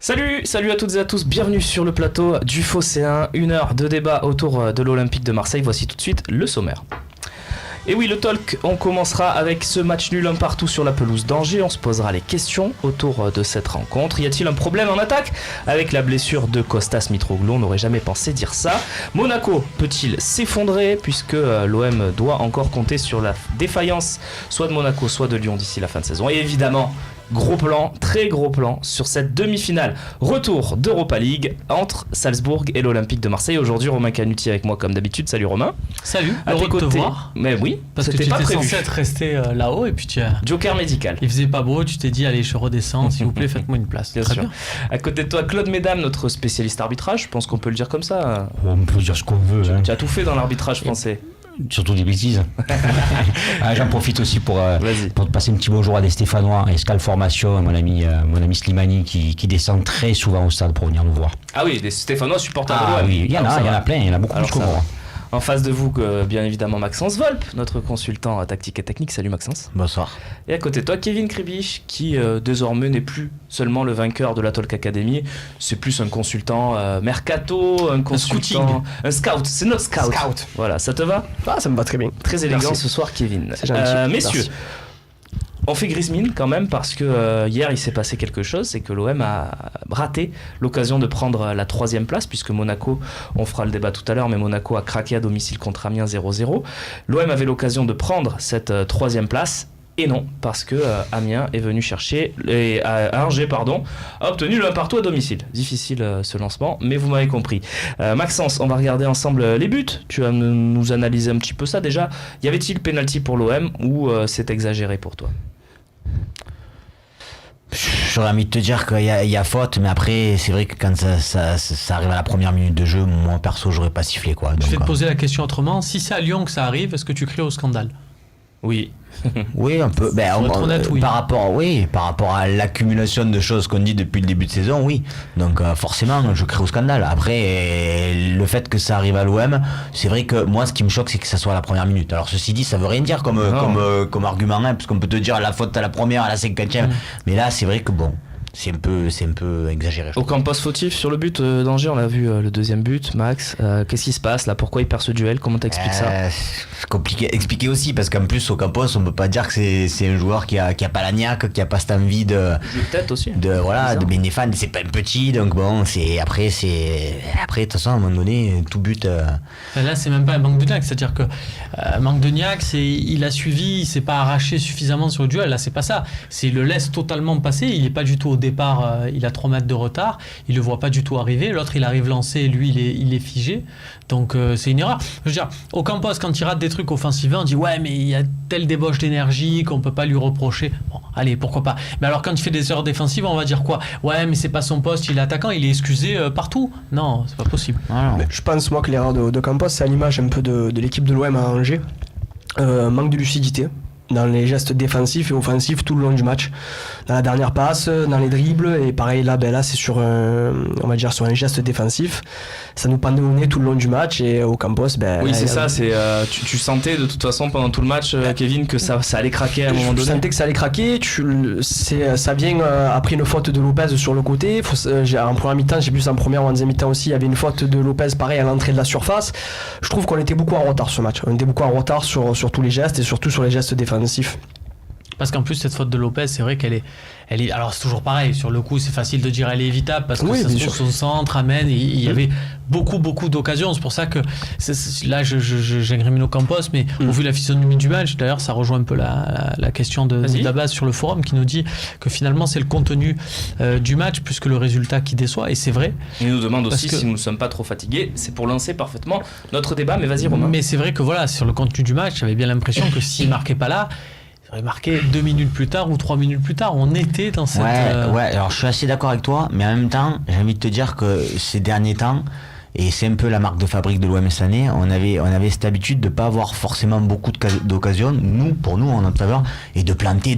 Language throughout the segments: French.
Salut à toutes et à tous, bienvenue sur le plateau du Phocéen, une heure de débat autour de l'Olympique de Marseille. Voici tout de suite le sommaire. Et oui, le talk, on commencera avec ce match nul un partout sur la pelouse d'Angers. On se posera les questions autour de cette rencontre. Y a-t-il un problème en attaque avec la blessure de Kostas Mitroglou? On n'aurait jamais pensé dire ça. Monaco peut-il s'effondrer puisque l'OM doit encore compter sur la défaillance soit de Monaco, soit de Lyon d'ici la fin de saison. Et évidemment, gros plan, très gros plan sur cette demi-finale. Retour d'Europa League entre Salzbourg et l'Olympique de Marseille. Aujourd'hui, Romain Canuti avec moi comme d'habitude. Salut Romain. Salut, heureux de te voir. Mais oui, parce que tu étais censé être resté là-haut et puis tu as... Joker médical. Il faisait pas beau, tu t'es dit allez je redescends, s'il vous plaît faites-moi une place. Bien sûr. Bien. À côté de toi, Claude Mesdames, notre spécialiste arbitrage. Je pense qu'on peut le dire comme ça. On peut dire ce qu'on veut. Tu as tout fait dans l'arbitrage français. Surtout des bêtises. J'en profite aussi pour te passer un petit bonjour à des Stéphanois, Escale Formation, mon ami Slimani qui descend très souvent au stade pour venir nous voir. Ah oui, des Stéphanois supporters de l'OM. Oui, il y en a plein, il y en a beaucoup plus que moi. En face de vous, bien évidemment, Maxence Volpe, notre consultant tactique et technique. Salut Maxence. Bonsoir. Et à côté de toi, Kevin Kribich, qui désormais n'est plus seulement le vainqueur de la Talk Academy, c'est plus un consultant mercato, un consultant... Un scout, c'est notre scout. Voilà, ça te va? Ah, ça me va très bien. Très élégant. Merci. Ce soir, Kevin. C'est gentil. Messieurs, merci. On fait grise mine quand même parce que hier il s'est passé quelque chose, c'est que l'OM a raté l'occasion de prendre la 3e place puisque Monaco, on fera le débat tout à l'heure, mais Monaco a craqué à domicile contre Amiens 0-0. L'OM avait l'occasion de prendre cette 3e place et non, parce que Amiens est venu chercher, Angers a obtenu le 1 partout à domicile. Difficile ce lancement, mais vous m'avez compris. Maxence, on va regarder ensemble les buts. Tu vas nous analyser un petit peu ça déjà. Y avait-il penalty pour l'OM ou c'est exagéré pour toi? J'aurais envie de te dire qu'il y a faute, mais après, c'est vrai que quand ça arrive à la première minute de jeu, moi perso, j'aurais pas sifflé quoi. Je vais te poser la question autrement. Si c'est à Lyon que ça arrive, est-ce que tu cries au scandale? Oui. Oui, un peu. Honnête, oui. Par rapport à l'accumulation de choses qu'on dit depuis le début de saison, oui. Donc forcément, je crie au scandale. Après, le fait que ça arrive à l'OM, c'est vrai que moi, ce qui me choque, c'est que ça soit à la première minute. Alors ceci dit, ça veut rien dire comme argument, hein, parce qu'on peut te dire la faute à la première, à la 50e. Mais là, c'est vrai que bon. C'est un peu exagéré. Ocampos fautif sur le but d'Angers, on a vu le deuxième but, Max. Qu'est-ce qui se passe là? Pourquoi il perd ce duel? Comment t'expliques ça? C'est compliqué à expliquer aussi, parce qu'en plus, Ocampos, on peut pas dire que c'est un joueur qui a pas la niaque, qui a pas cette envie de tête aussi. De Bénéfan, c'est pas un petit, donc bon, après, de toute façon, à un moment donné, tout but. Là, c'est même pas un manque de niaque, c'est-à-dire que manque de niaque, il a suivi, il s'est pas arraché suffisamment sur le duel. Là, c'est pas ça. C'est il le laisse totalement passer, il est pas du tout au départ, il a 3 mètres de retard, il le voit pas du tout arriver, l'autre il arrive lancé, lui il est figé, donc c'est une erreur. Je veux dire, Ocampos quand il rate des trucs offensivement, on dit ouais mais il y a telle débauche d'énergie qu'on peut pas lui reprocher. Bon, allez, pourquoi pas. Mais alors quand il fait des erreurs défensives, on va dire quoi? Ouais mais c'est pas son poste, il est attaquant, il est excusé partout. Non, c'est pas possible. Mais je pense moi que l'erreur d'Ocampos, c'est à l'image un peu de l'équipe de l'OM à Angers. Manque de lucidité dans les gestes défensifs et offensifs tout le long du match, dans la dernière passe, dans les dribbles, et pareil là c'est sur un geste défensif, ça nous pendait au nez tout le long du match, et Ocampos oui c'est ça, c'est tu sentais de toute façon pendant tout le match Kevin que ça allait craquer à un moment donné. Je sentais que ça allait craquer, ça vient après une faute de Lopez sur le côté, en première mi-temps, j'ai vu en première ou en deuxième mi-temps aussi, il y avait une faute de Lopez pareil à l'entrée de la surface. Je trouve qu'on était beaucoup en retard ce match, on était beaucoup en retard sur tous les gestes et surtout sur les gestes défensifs. Parce qu'en plus cette faute de Lopez, c'est vrai qu'elle est alors c'est toujours pareil, sur le coup c'est facile de dire elle est évitable parce que ça se trouve son centre amène, il y avait beaucoup d'occasions, c'est pour ça que là j'incrimine Ocampos, mais au vu de la physionomie du match, d'ailleurs ça rejoint un peu la question de Dabas sur le forum qui nous dit que finalement c'est le contenu du match plus que le résultat qui déçoit, et c'est vrai. Il nous demande aussi si nous ne sommes pas trop fatigués, c'est pour lancer parfaitement notre débat, mais vas-y Romain. Mais c'est vrai que voilà, sur le contenu du match, j'avais bien l'impression que s'il marquait pas là, marqué 2 minutes plus tard ou 3 minutes plus tard, on était dans cette... Ouais, alors je suis assez d'accord avec toi, mais en même temps, j'ai envie de te dire que ces derniers temps, et c'est un peu la marque de fabrique de l'OM cette année, on avait cette habitude de pas avoir forcément beaucoup d'occasions, pour nous, en notre faveur, et de planter,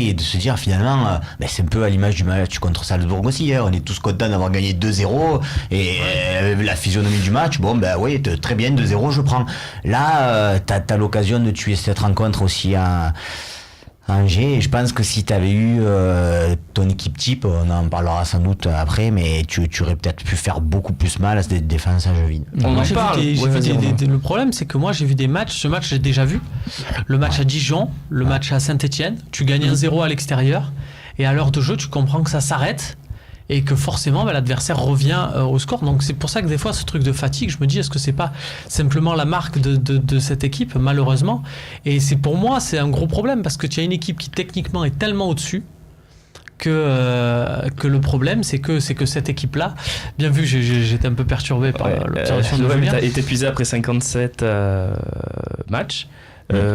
et de se dire finalement, c'est un peu à l'image du match contre Salzbourg aussi, hein, on est tous contents d'avoir gagné 2-0, et la physionomie du match, oui, très bien, 2-0, je prends. Là, t'as l'occasion de tuer cette rencontre aussi Angers, et je pense que si tu avais eu ton équipe type, on en parlera sans doute après, mais tu aurais peut-être pu faire beaucoup plus mal à cette défense à jeu vide. Le problème, c'est que moi j'ai vu des matchs, ce match j'ai déjà vu, le match à Dijon, le match à Saint-Etienne, tu gagnes 1-0 à l'extérieur, et à l'heure de jeu, tu comprends que ça s'arrête, et que forcément l'adversaire revient au score. Donc c'est pour ça que des fois ce truc de fatigue, je me dis est-ce que c'est pas simplement la marque de cette équipe, malheureusement. Et pour moi c'est un gros problème, parce que tu as une équipe qui techniquement est tellement au-dessus que le problème c'est que cette équipe là, bien vu, j'étais un peu perturbé par l'observation de Julien. Est épuisé après 57 matchs.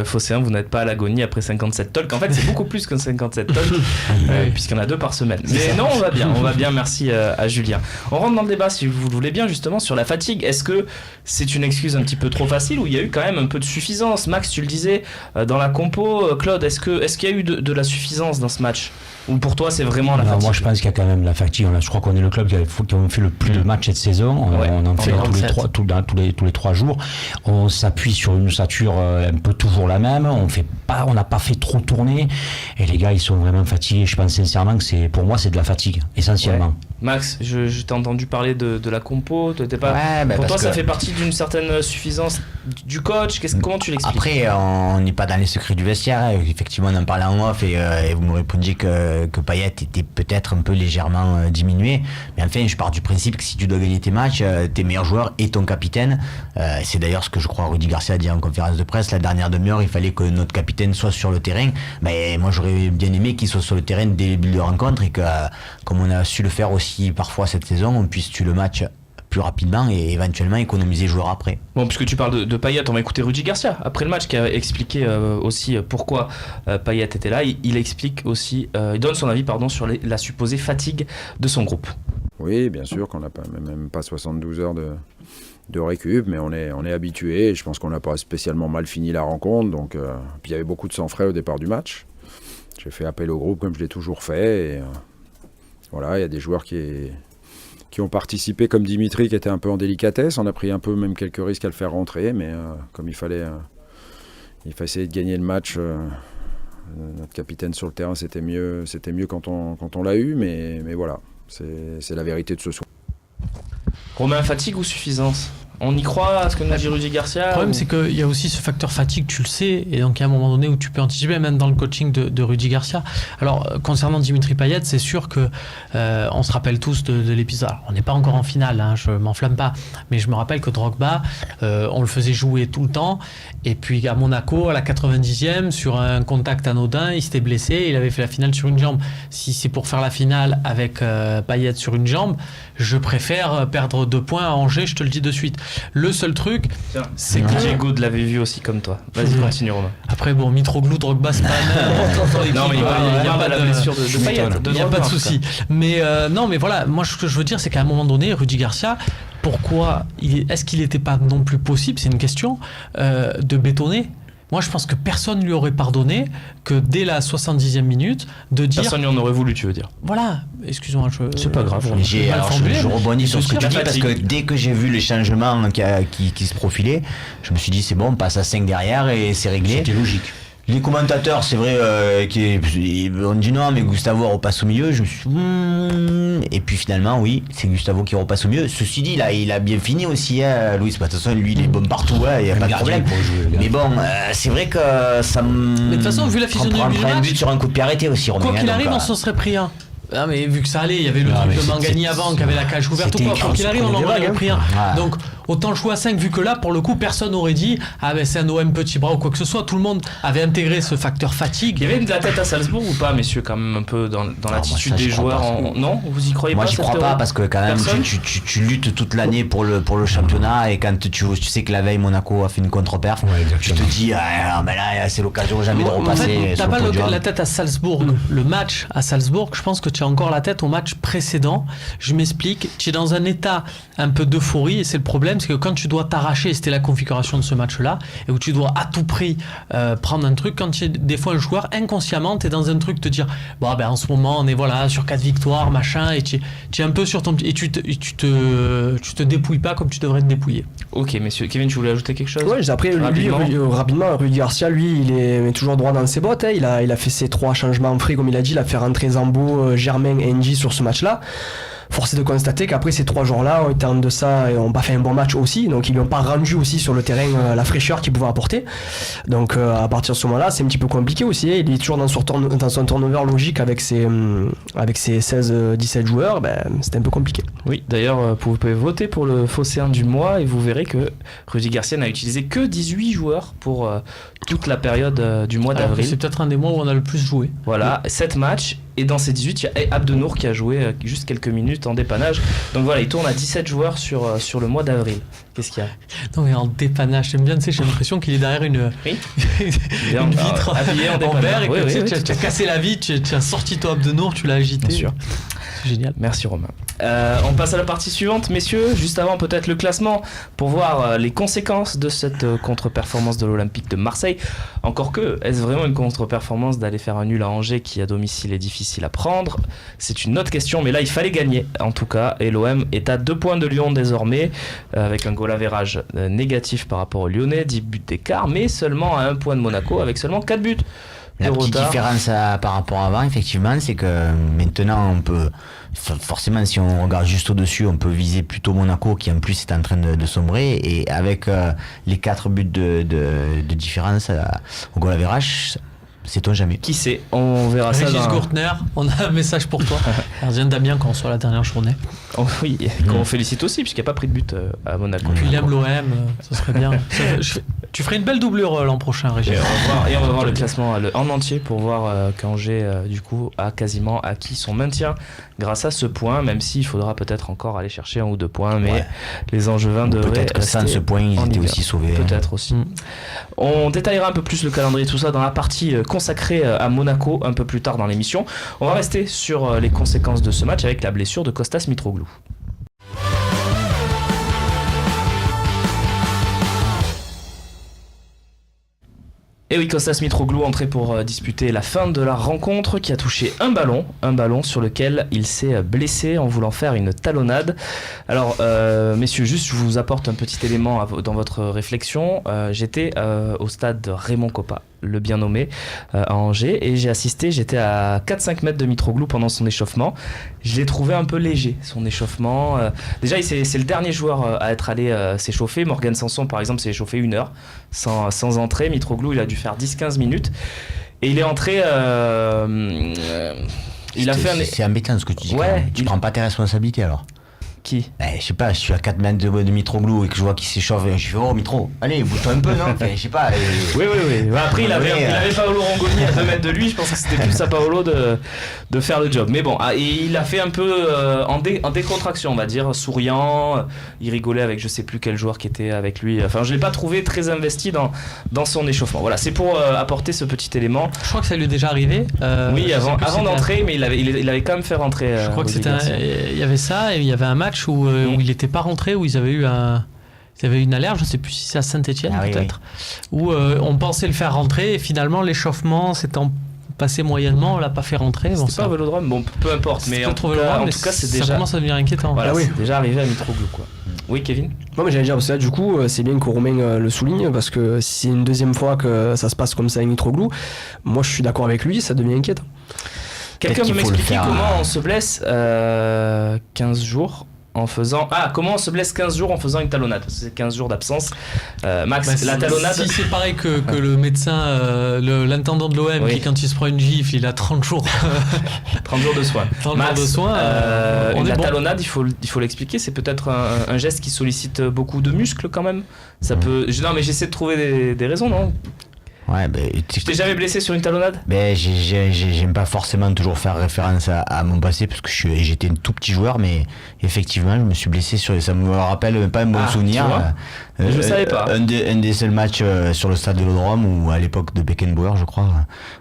Phocéen, vous n'êtes pas à l'agonie après 57 talks. En fait, c'est beaucoup plus que 57 talks, puisqu'il y en a 2 par semaine. Mais non, on va bien, merci à Julien. On rentre dans le débat, si vous le voulez bien, justement, sur la fatigue. Est-ce que c'est une excuse un petit peu trop facile, ou il y a eu quand même un peu de suffisance? Max, tu le disais, dans la compo. Claude, est-ce qu'il y a eu de la suffisance dans ce match? Ou pour toi, c'est vraiment la fatigue? Moi, je pense qu'il y a quand même la fatigue. Je crois qu'on est le club qui a fait le plus de matchs cette saison. On en fait tous les 3 jours. On s'appuie sur une ossature un peu toujours la même. On n'a pas fait trop tourner. Et les gars, ils sont vraiment fatigués. Je pense sincèrement que pour moi, c'est de la fatigue, essentiellement. Ouais. Max, je t'ai entendu parler de la compo. Pour toi, ça fait partie d'une certaine suffisance du coach. Comment tu l'expliques? Après, on n'est pas dans les secrets du vestiaire. Effectivement, on en parlait en off et vous me répondiez que Payet était peut-être un peu légèrement diminué. Mais enfin, je pars du principe que si tu dois gagner tes matchs, tes meilleurs joueurs et ton capitaine, c'est d'ailleurs ce que je crois Rudy Garcia a dit en conférence de presse, la dernière demi-heure, il fallait que notre capitaine soit sur le terrain. Moi, j'aurais bien aimé qu'il soit sur le terrain dès le début de rencontre, et que, comme on a su le faire aussi parfois cette saison, on puisse tuer le match plus rapidement et éventuellement économiser les joueurs après. Bon, puisque tu parles de Payet, on va écouter Rudy Garcia après le match, qui a expliqué aussi pourquoi Payet était là. Il explique aussi, il donne son avis sur la supposée fatigue de son groupe. Oui, bien sûr qu'on n'a même pas 72 heures de récup, mais on est habitué, et je pense qu'on n'a pas spécialement mal fini la rencontre. Donc, puis il y avait beaucoup de sang frais au départ du match. J'ai fait appel au groupe comme je l'ai toujours fait, et voilà, il y a des joueurs qui ont participé, comme Dimitri, qui était un peu en délicatesse. On a pris un peu même quelques risques à le faire rentrer, mais comme il fallait essayer de gagner le match, notre capitaine sur le terrain, c'était mieux quand on l'a eu, mais voilà, c'est la vérité de ce soir. Romain, fatigue ou suffisance? On y croit à ce que nous dit Rudy Garcia? Le problème, c'est qu'il y a aussi ce facteur fatigue, tu le sais, et donc il y a un moment donné où tu peux anticiper, même dans le coaching de Rudy Garcia. Alors, concernant Dimitri Payet, c'est sûr que on se rappelle tous de l'épisode. Alors, on n'est pas encore en finale, je m'enflamme pas, mais je me rappelle que Drogba, on le faisait jouer tout le temps, et puis à Monaco, à la 90e, sur un contact anodin, il s'était blessé, il avait fait la finale sur une jambe. Si c'est pour faire la finale avec Payet sur une jambe, je préfère perdre 2 points à Angers, je te le dis de suite. Le seul truc, c'est que Diego l'avait vu aussi comme toi. Vas-y, continue, Romain. Après, bon, Mitroglou, Drogba, c'est pas non, mais il n'y a pas de blessure de Payet. Il n'y a pas de souci. Mais non, mais voilà, moi, ce que je veux dire, c'est qu'à un moment donné, Rudy Garcia, est-ce qu'il n'était pas non plus possible, c'est une question, de bétonner? Moi, je pense que personne ne lui aurait pardonné que dès la 70e minute de dire... Personne lui en aurait voulu, tu veux dire? Voilà, excuse-moi. C'est pas grave. Je rebondis sur ce que tu dis, parce que dès que j'ai vu les changements qui se profilaient, je me suis dit c'est bon, on passe à 5 derrière et c'est réglé. C'était logique. Les commentateurs, c'est vrai, on dit non, mais Gustavo repasse au milieu. Je me suis et puis finalement, oui, c'est Gustavo qui repasse au milieu. Ceci dit, là, il a bien fini aussi, Louis. De toute façon, lui, il est bon partout, il n'y a pas de problème. Mais bon, c'est vrai que ça me. Mais de toute façon, vu la physionomie du match, un but sur un coup de pied arrêté aussi, Romain. Quoi qu'il arrive, on s'en serait pris un. Ah, mais vu que ça allait, il y avait le truc de Mangani avant qui avait la cage ouverte ou quoi. Quoi qu'il arrive, on en aurait pris un. Donc autant jouer à 5, vu que là, pour le coup, personne n'aurait dit ah ben c'est un OM petit bras ou quoi que ce soit. Tout le monde avait intégré ce facteur fatigue. Il y avait de la tête à Salzbourg ou pas, messieurs, quand même un peu dans l'attitude des joueurs Non, vous y croyez pas? Moi, j'y crois pas, parce que quand même, tu luttes toute l'année pour le championnat, et quand tu sais que la veille Monaco a fait une contre-perf, tu te dis ben là c'est l'occasion jamais de repasser. En fait, t'as pas la tête à Salzbourg. Le match à Salzbourg, je pense que tu as encore la tête au match précédent. Je m'explique. Tu es dans un état un peu d'euphorie, et c'est le problème. problème, c'est que quand tu dois t'arracher, c'était la configuration de ce match-là, et où tu dois à tout prix prendre un truc, quand tu es des fois un joueur, inconsciemment, tu es dans un truc, te dire, en ce moment, on est sur 4 victoires, machin, et tu es un peu sur ton... Et tu te dépouilles pas comme tu devrais te dépouiller. Ok, messieurs. Kevin, tu voulais ajouter quelque chose? Ouais, après, rapidement, Rudy Garcia, lui, il est toujours droit dans ses bottes. Il a fait ses 3 changements frais, comme il a dit. Il a fait rentrer Zambo, Germain et N'Ji sur ce match-là. Force est de constater qu'après ces 3 jours-là, ont été en deçà et n'ont pas fait un bon match aussi. Donc, ils lui ont pas rendu aussi sur le terrain la fraîcheur qu'ils pouvaient apporter. Donc, à partir de ce moment-là, c'est un petit peu compliqué aussi. Il est toujours dans son turnover logique avec ses 16-17 joueurs. C'était un peu compliqué. Oui, d'ailleurs, vous pouvez voter pour le Phocéen du mois et vous verrez que Rudy Garcia n'a utilisé que 18 joueurs pour toute la période du mois d'avril. C'est peut-être un des mois où on a le plus joué. Voilà, 7 matchs. Et dans ces 18, il y a Abdenour qui a joué juste quelques minutes en dépannage. Donc voilà, il tourne à 17 joueurs sur le mois d'avril. Qu'est-ce qu'il y a? Non mais en dépannage, j'aime bien, j'ai l'impression qu'il est derrière une vitre habillé en verre et que tu as cassé la vitre, tu as sorti toi Abdenour, tu l'as agité. Bien sûr. C'est génial. Merci Romain. On passe à la partie suivante, messieurs. Juste avant peut-être le classement pour voir les conséquences de cette contre-performance de l'Olympique de Marseille. Encore que, est-ce vraiment une contre-performance d'aller faire un nul à Angers qui à domicile est difficile à prendre? C'est une autre question, mais là il fallait gagner en tout cas. Et l'OM est à 2 points de Lyon désormais, avec un goal average négatif par rapport aux Lyonnais, 10 buts d'écart, mais seulement à 1 point de Monaco avec seulement 4 buts. La petite différence par rapport à avant, effectivement, c'est que maintenant, on peut, forcément, si on regarde juste au-dessus, on peut viser plutôt Monaco, qui en plus est en train de sombrer, et avec les 4 buts de différence au goal average, sait-on jamais. Qui sait, on verra ça. Régis Gourtner, on a un message pour toi. Gardien d'Amiens quand on soit la dernière journée. Oh, oui, qu'on félicite aussi, puisqu'il n'y a pas pris de but à Monaco. Puis il aime l'OM, ça serait bien. Tu ferais une belle doublure l'an prochain, Régis. Et on va voir le classement en entier pour voir qu'Angers, du coup, a quasiment acquis son maintien grâce à ce point, même s'il faudra peut-être encore aller chercher 1 ou 2 points, mais les Angevins devraient. Peut-être que sans ce point, ils étaient aussi sauvés. Peut-être aussi. On détaillera un peu plus le calendrier, tout ça, dans la partie consacrée à Monaco un peu plus tard dans l'émission. On va rester sur les conséquences de ce match avec la blessure de Kostas Mitroglou. Et oui, Kostas Mitroglou entré pour disputer la fin de la rencontre, qui a touché un ballon sur lequel il s'est blessé en voulant faire une talonnade. Alors, messieurs, juste je vous apporte un petit élément dans votre réflexion. J'étais au stade Raymond Kopa, le bien nommé, à Angers, et j'étais à 4-5 mètres de Mitroglou pendant son échauffement. Je l'ai trouvé un peu léger, son échauffement. Déjà, c'est le dernier joueur à être allé s'échauffer. Morgan Sanson, par exemple, s'est échauffé 1 heure sans entrée. Mitroglou, il a dû faire 10-15 minutes. Et il est entré... C'est embêtant ce que tu dis. Ouais, tu prends pas tes responsabilités alors. Qui? Je sais pas, je suis à 4 mètres de Mitroglou et que je vois qu'il s'échauffe, je fais oh Mitro, allez, bouge-toi un peu, non? Je sais pas. Oui. Après, il avait Paolo Rangoni à 2 mètres de lui, je pense que c'était plus à Paolo de faire le job. Mais bon, il a fait un peu en décontraction, on va dire, souriant. Il rigolait avec je sais plus quel joueur qui était avec lui. Enfin, je l'ai pas trouvé très investi dans son échauffement. Voilà, c'est pour apporter ce petit élément. Je crois que ça lui est déjà arrivé. Oui, avant d'entrer, mais il avait quand même fait rentrer. Je crois que il y avait ça, et il y avait un match où il n'était pas rentré, où ils avaient eu une alerte, je ne sais plus si c'est à Saint-Etienne peut-être, où on pensait le faire rentrer et finalement l'échauffement s'étant passé moyennement, on l'a pas fait rentrer. C'était pas au Vélodrome, bon peu importe, mais en tout cas c'est déjà... ça commence à devenir inquiétant. Voilà, c'est déjà arrivé à Mitroglou quoi. Oui, Kevin? Non, mais j'allais dire, parce que là, du coup, c'est bien que Romain le souligne, parce que si c'est une deuxième fois que ça se passe comme ça avec Mitroglou, moi je suis d'accord avec lui, ça devient inquiétant. Quelqu'un peut m'expliquer comment on se blesse 15 jours en faisant... comment on se blesse 15 jours en faisant une talonnade? C'est 15 jours d'absence. Max, la talonnade... Si c'est pareil que le médecin, l'intendant de l'OM, qui quand il se prend une gifle, il a 30 jours... 30 jours de soins. 30 jours de soins, la talonnade, il faut l'expliquer, c'est peut-être un geste qui sollicite beaucoup de muscles quand même. Ça peut... Non, mais j'essaie de trouver des raisons, non? Ouais, tu t'es jamais blessé sur une talonnade? J'aime pas forcément toujours faire référence à mon passé parce que j'étais un tout petit joueur, mais effectivement je me suis blessé ça me rappelle pas un bon souvenir. Je savais pas. Un des seuls matchs sur le stade de l'Odrome, ou à l'époque de Beckenbauer je crois,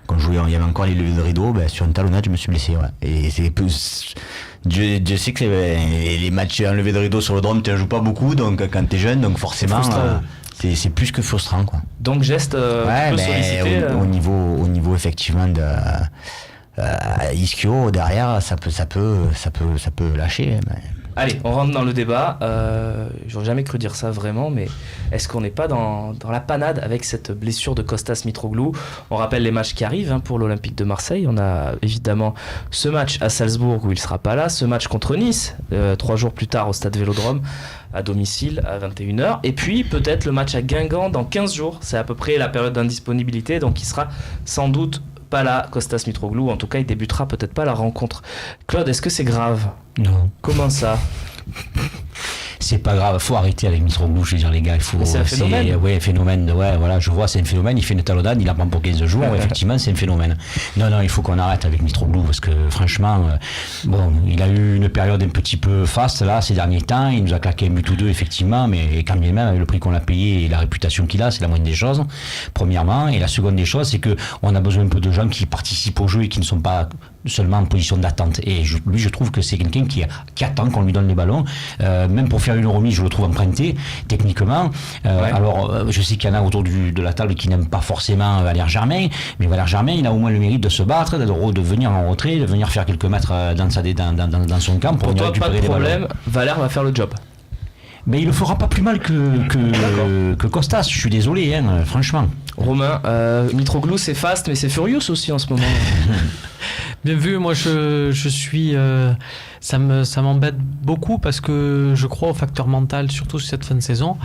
quand je jouais, il y avait encore les levées de rideau, sur une talonnade je me suis blessé, et Dieu sait que les matchs enlevés de rideau sur le drôme, tu ne joues pas beaucoup, donc quand tu es jeune, donc forcément, c'est plus que frustrant, quoi. Donc geste peu sollicité. Au niveau effectivement de Ischio, derrière, ça peut lâcher. Mais... Allez, on rentre dans le débat. J'aurais jamais cru dire ça vraiment, mais est-ce qu'on n'est pas dans la panade avec cette blessure de Kostas Mitroglou? On rappelle les matchs qui arrivent pour l'Olympique de Marseille. On a évidemment ce match à Salzbourg où il ne sera pas là, ce match contre Nice, 3 jours plus tard au Stade Vélodrome, à domicile à 21h, et puis peut-être le match à Guingamp dans 15 jours. C'est à peu près la période d'indisponibilité, donc il sera sans doute pas là, Kostas Mitroglou. En tout cas, il débutera peut-être pas la rencontre. Claude, est-ce que c'est grave? Non. Comment ça? C'est pas grave, faut arrêter avec Mitroglou, je veux dire les gars, il faut... Mais c'est un phénomène. Ouais, phénomène, ouais, voilà, je vois, c'est un phénomène, il fait une talonnade, il apprend pour 15 jours, effectivement, c'est un phénomène. Non, il faut qu'on arrête avec Mitroglou, parce que franchement, bon, il a eu une période un petit peu faste, là, ces derniers temps, il nous a claqué un but ou deux, effectivement, mais quand bien même, avec le prix qu'on a payé et la réputation qu'il a, c'est la moindre des choses, premièrement, et la seconde des choses, c'est que on a besoin un peu de gens qui participent au jeu et qui ne sont pas seulement en position d'attente. Et lui, je trouve que c'est quelqu'un qui attend qu'on lui donne les ballons, même pour faire une remise, je le trouve emprunté techniquement. Alors, je sais qu'il y en a autour de la table qui n'aiment pas forcément Valère Germain, mais Valère Germain, il a au moins le mérite de se battre, de venir en retrait, de venir faire quelques mètres dans son camp pour venir récupérer les ballons. Pas de problème, Valère va faire le job. Mais il le fera pas plus mal que Kostas, je suis désolé, franchement. Romain, Mitroglou c'est fast, mais c'est furious aussi en ce moment. Bien vu, moi je suis... ça m'embête beaucoup parce que je crois au facteur mental, surtout sur cette fin de saison.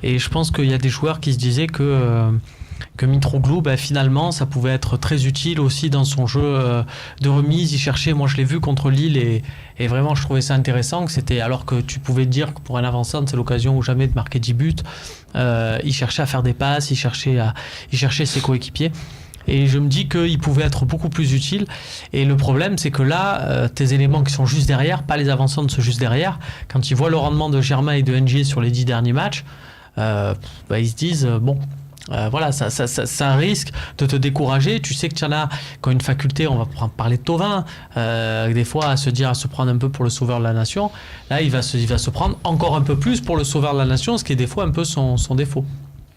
Et je pense qu'il y a des joueurs qui se disaient que Mitroglou, finalement, ça pouvait être très utile aussi dans son jeu de remise. Il cherchait, moi je l'ai vu contre Lille et vraiment je trouvais ça intéressant. Que c'était, alors que tu pouvais te dire que pour un avant-centre, c'est l'occasion ou jamais de marquer 10 buts. Il cherchait à faire des passes, il cherchait ses coéquipiers. Et je me dis qu'il pouvait être beaucoup plus utile. Et le problème, c'est que là, tes éléments qui sont juste derrière, pas les avant-centres sont juste derrière, quand ils voient le rendement de Germain et de NG sur les 10 derniers matchs, ils se disent, voilà, ça risque de te décourager. Tu sais que tu en as qui ont une faculté, on va parler de Thauvin, des fois à se prendre un peu pour le sauveur de la nation. Là, il va se prendre encore un peu plus pour le sauveur de la nation, ce qui est des fois un peu son défaut.